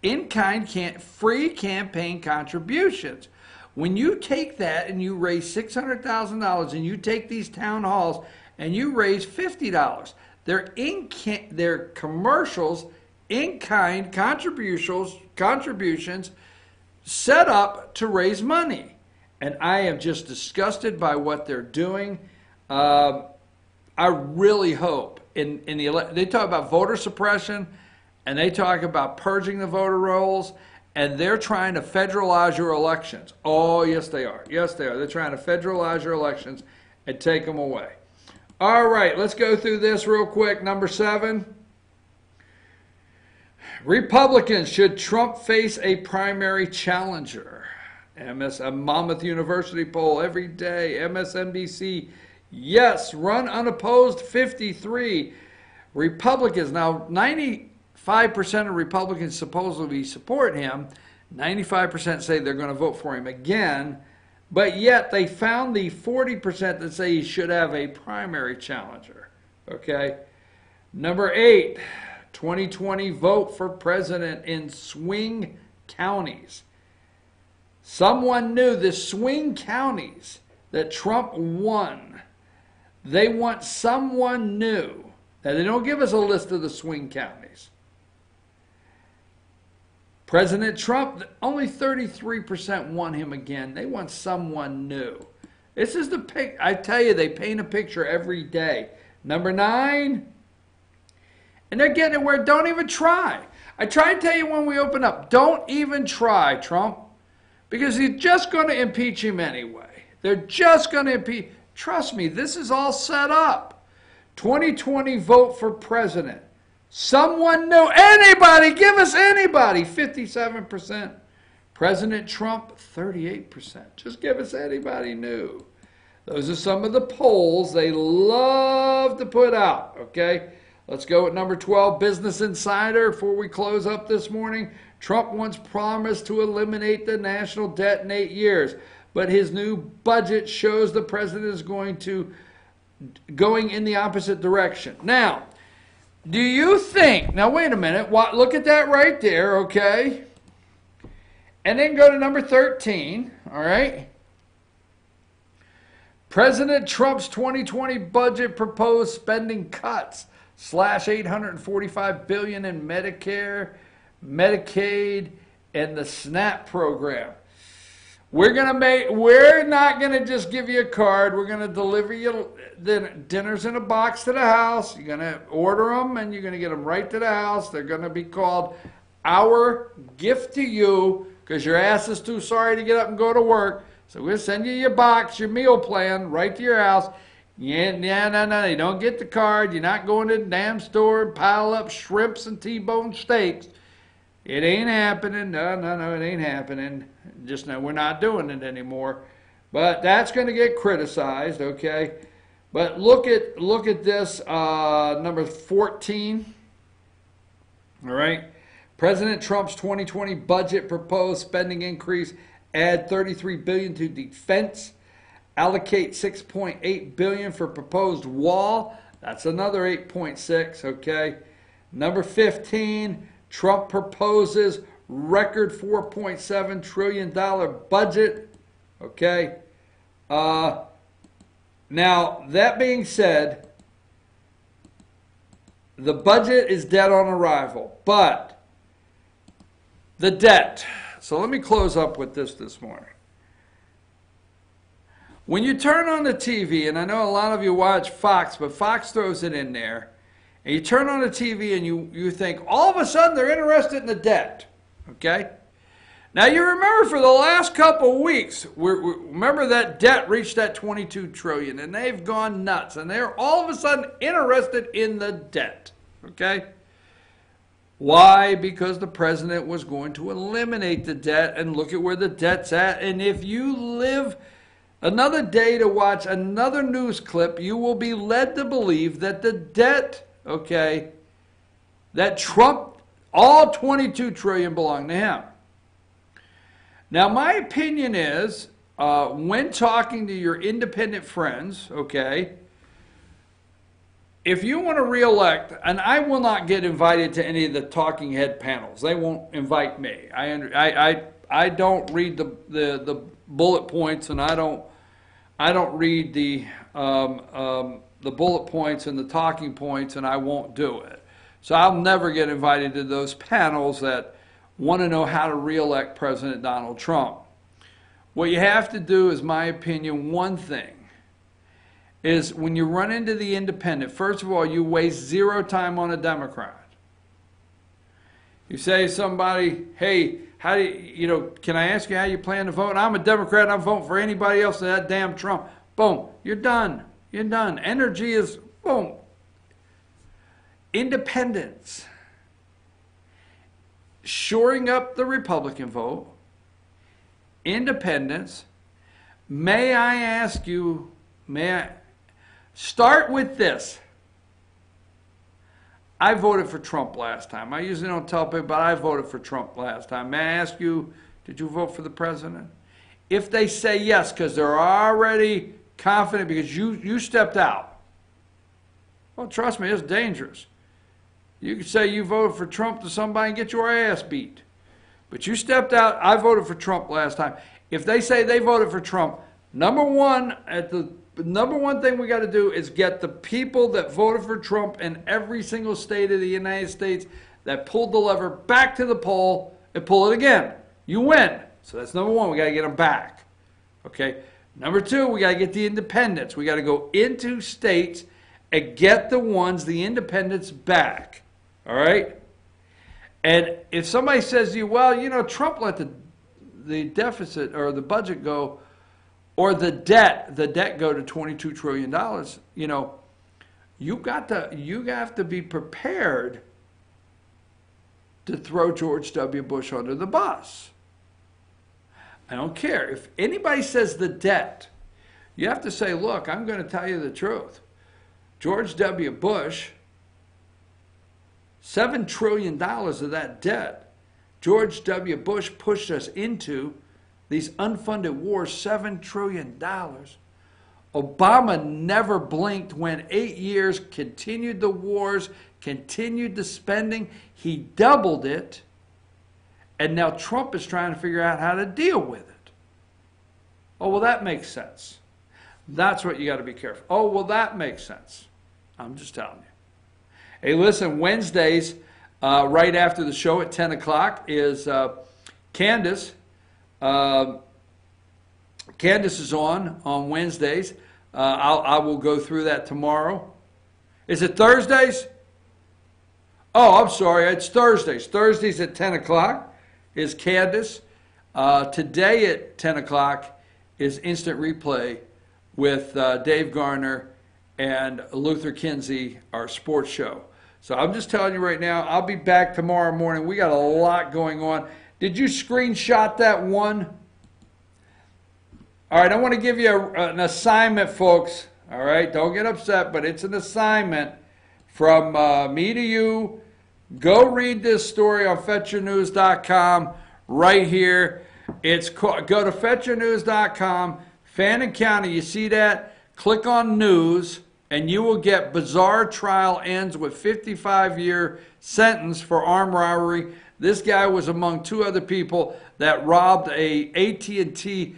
In-kind, free campaign contributions. When you take that and you raise $600,000 and you take these town halls and you raise $50, they're commercials, in-kind contributions set up to raise money. And I am just disgusted by what they're doing. I really hope they talk about voter suppression, and they talk about purging the voter rolls, and they're trying to federalize your elections. Oh, yes, they are. Yes, they are. They're trying to federalize your elections and take them away. All right, let's go through this real quick. Number 7. Republicans, should Trump face a primary challenger? A Monmouth University poll every day. MSNBC, yes, run unopposed 53. Republicans, now 95% of Republicans supposedly support him. 95% say they're going to vote for him again. But yet they found the 40% that say he should have a primary challenger. Okay. Number 8, 2020 vote for president in swing counties. Someone new, the swing counties that Trump won, they want someone new. Now, they don't give us a list of the swing counties. President Trump, only 33% want him again. They want someone new. This is the pic. I tell you, they paint a picture every day. Number 9, and they're getting it where don't even try. I try to tell you when we open up, don't even try, Trump, because he's just going to impeach him anyway. They're just going to impeach. Trust me, this is all set up. 2020 vote for president. Someone new. Anybody. Give us anybody. 57%. President Trump, 38%. Just give us anybody new. Those are some of the polls they love to put out. Okay? Let's go with number 12, Business Insider. Before we close up this morning, Trump once promised to eliminate the national debt in 8 years. But his new budget shows the president is going in the opposite direction. Now, do you think, now wait a minute, look at that right there, okay? And then go to number 13, all right? President Trump's 2020 budget proposed spending cuts, slash $845 billion in Medicare, Medicaid, and the SNAP program. We're not gonna just give you a card. We're gonna deliver you dinners in a box to the house. You're gonna order them and you're gonna get them right to the house. They're gonna be called our gift to you because your ass is too sorry to get up and go to work. So we'll send you your box, your meal plan, right to your house. No. You don't get the card. You're not going to the damn store and pile up shrimps and T-bone steaks. It ain't happening. No, it ain't happening. Just now, we're not doing it anymore. But that's going to get criticized, okay? But look at this, number 14. All right. President Trump's 2020 budget proposed spending increase, add $33 billion to defense, allocate $6.8 billion for proposed wall. That's another 8.6, okay? Number 15. Trump proposes record $4.7 trillion budget. Okay. Now, that being said, the budget is dead on arrival, but the debt. So let me close up with this morning. When you turn on the TV, and I know a lot of you watch Fox, but Fox throws it in there, and you turn on the TV and you think, all of a sudden they're interested in the debt, okay? Now you remember for the last couple of weeks, remember that debt reached that $22 trillion, and they've gone nuts, and they're all of a sudden interested in the debt, okay? Why? Because the president was going to eliminate the debt, and look at where the debt's at, and if you live another day to watch another news clip, you will be led to believe that the debt, okay, that Trump, all $22 trillion belong to him. Now, my opinion is, when talking to your independent friends, okay, if you want to reelect, and I will not get invited to any of the talking head panels. They won't invite me. I don't read the bullet points, and I don't read the bullet points and the talking points, and I won't do it. So I'll never get invited to those panels that want to know how to reelect President Donald Trump. What you have to do, is my opinion, one thing, is when you run into the independent, first of all, you waste zero time on a Democrat. You say to somebody, hey, how do you, can I ask you how you plan to vote? I'm a Democrat, I'm voting for anybody else than that damn Trump. Boom, you're done. You're done. Energy is, boom. Independence. Shoring up the Republican vote. Independence. May I ask you, start with this. I voted for Trump last time. I usually don't tell people, but I voted for Trump last time. May I ask you, did you vote for the president? If they say yes, because they're already confident because you stepped out. Well, trust me, it's dangerous. You could say you voted for Trump to somebody and get your ass beat. But you stepped out. I voted for Trump last time. if they say they voted for Trump, number one thing we got to do is get the people that voted for Trump in every single state of the United States that pulled the lever back to the poll and pull it again. You win. So that's number one. We got to get them back. Okay. Number two, we got to get the independents. We got to go into states and get the independents back. All right? And if somebody says to you, well, you know, Trump let the deficit or the budget go, or the debt go to $22 trillion, you know, you have to be prepared to throw George W. Bush under the bus. I don't care. If anybody says the debt, you have to say, look, I'm going to tell you the truth. George W. Bush, $7 trillion of that debt, George W. Bush pushed us into these unfunded wars, $7 trillion. Obama never blinked, went 8 years, continued the wars, continued the spending. He doubled it. And now Trump is trying to figure out how to deal with it. Oh, well, that makes sense. That's what you got to be careful. Oh, well, that makes sense. I'm just telling you. Hey, listen, Wednesdays, right after the show at 10 o'clock is Candace. Candace is on Wednesdays. I will go through that tomorrow. Is it Thursdays? Oh, I'm sorry. It's Thursdays. Thursdays at 10 o'clock is Candace. Today at 10 o'clock is Instant Replay with Dave Garner and Luther Kinsey, our sports show. So I'm just telling you right now, I'll be back tomorrow morning. We got a lot going on. Did you screenshot that one? All right, I want to give you an assignment, folks. All right, don't get upset, but it's an assignment from me to you. Go read this story on FetcherNews.com right here. Go to FetcherNews.com, Fannin County. You see that? Click on News, and you will get bizarre trial ends with 55-year sentence for armed robbery. This guy was among two other people that robbed a AT&T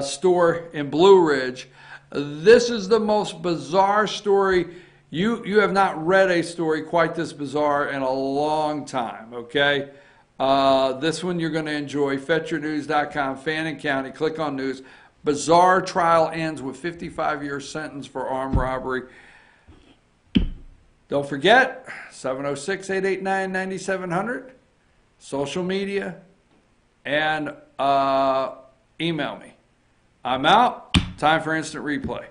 store in Blue Ridge. This is the most bizarre story. You have not read a story quite this bizarre in a long time, okay? This one you're going to enjoy. FetcherNews.com, Fannin County. Click on News. Bizarre trial ends with 55-year sentence for armed robbery. Don't forget, 706-889-9700. Social media, and email me. I'm out. Time for Instant Replay.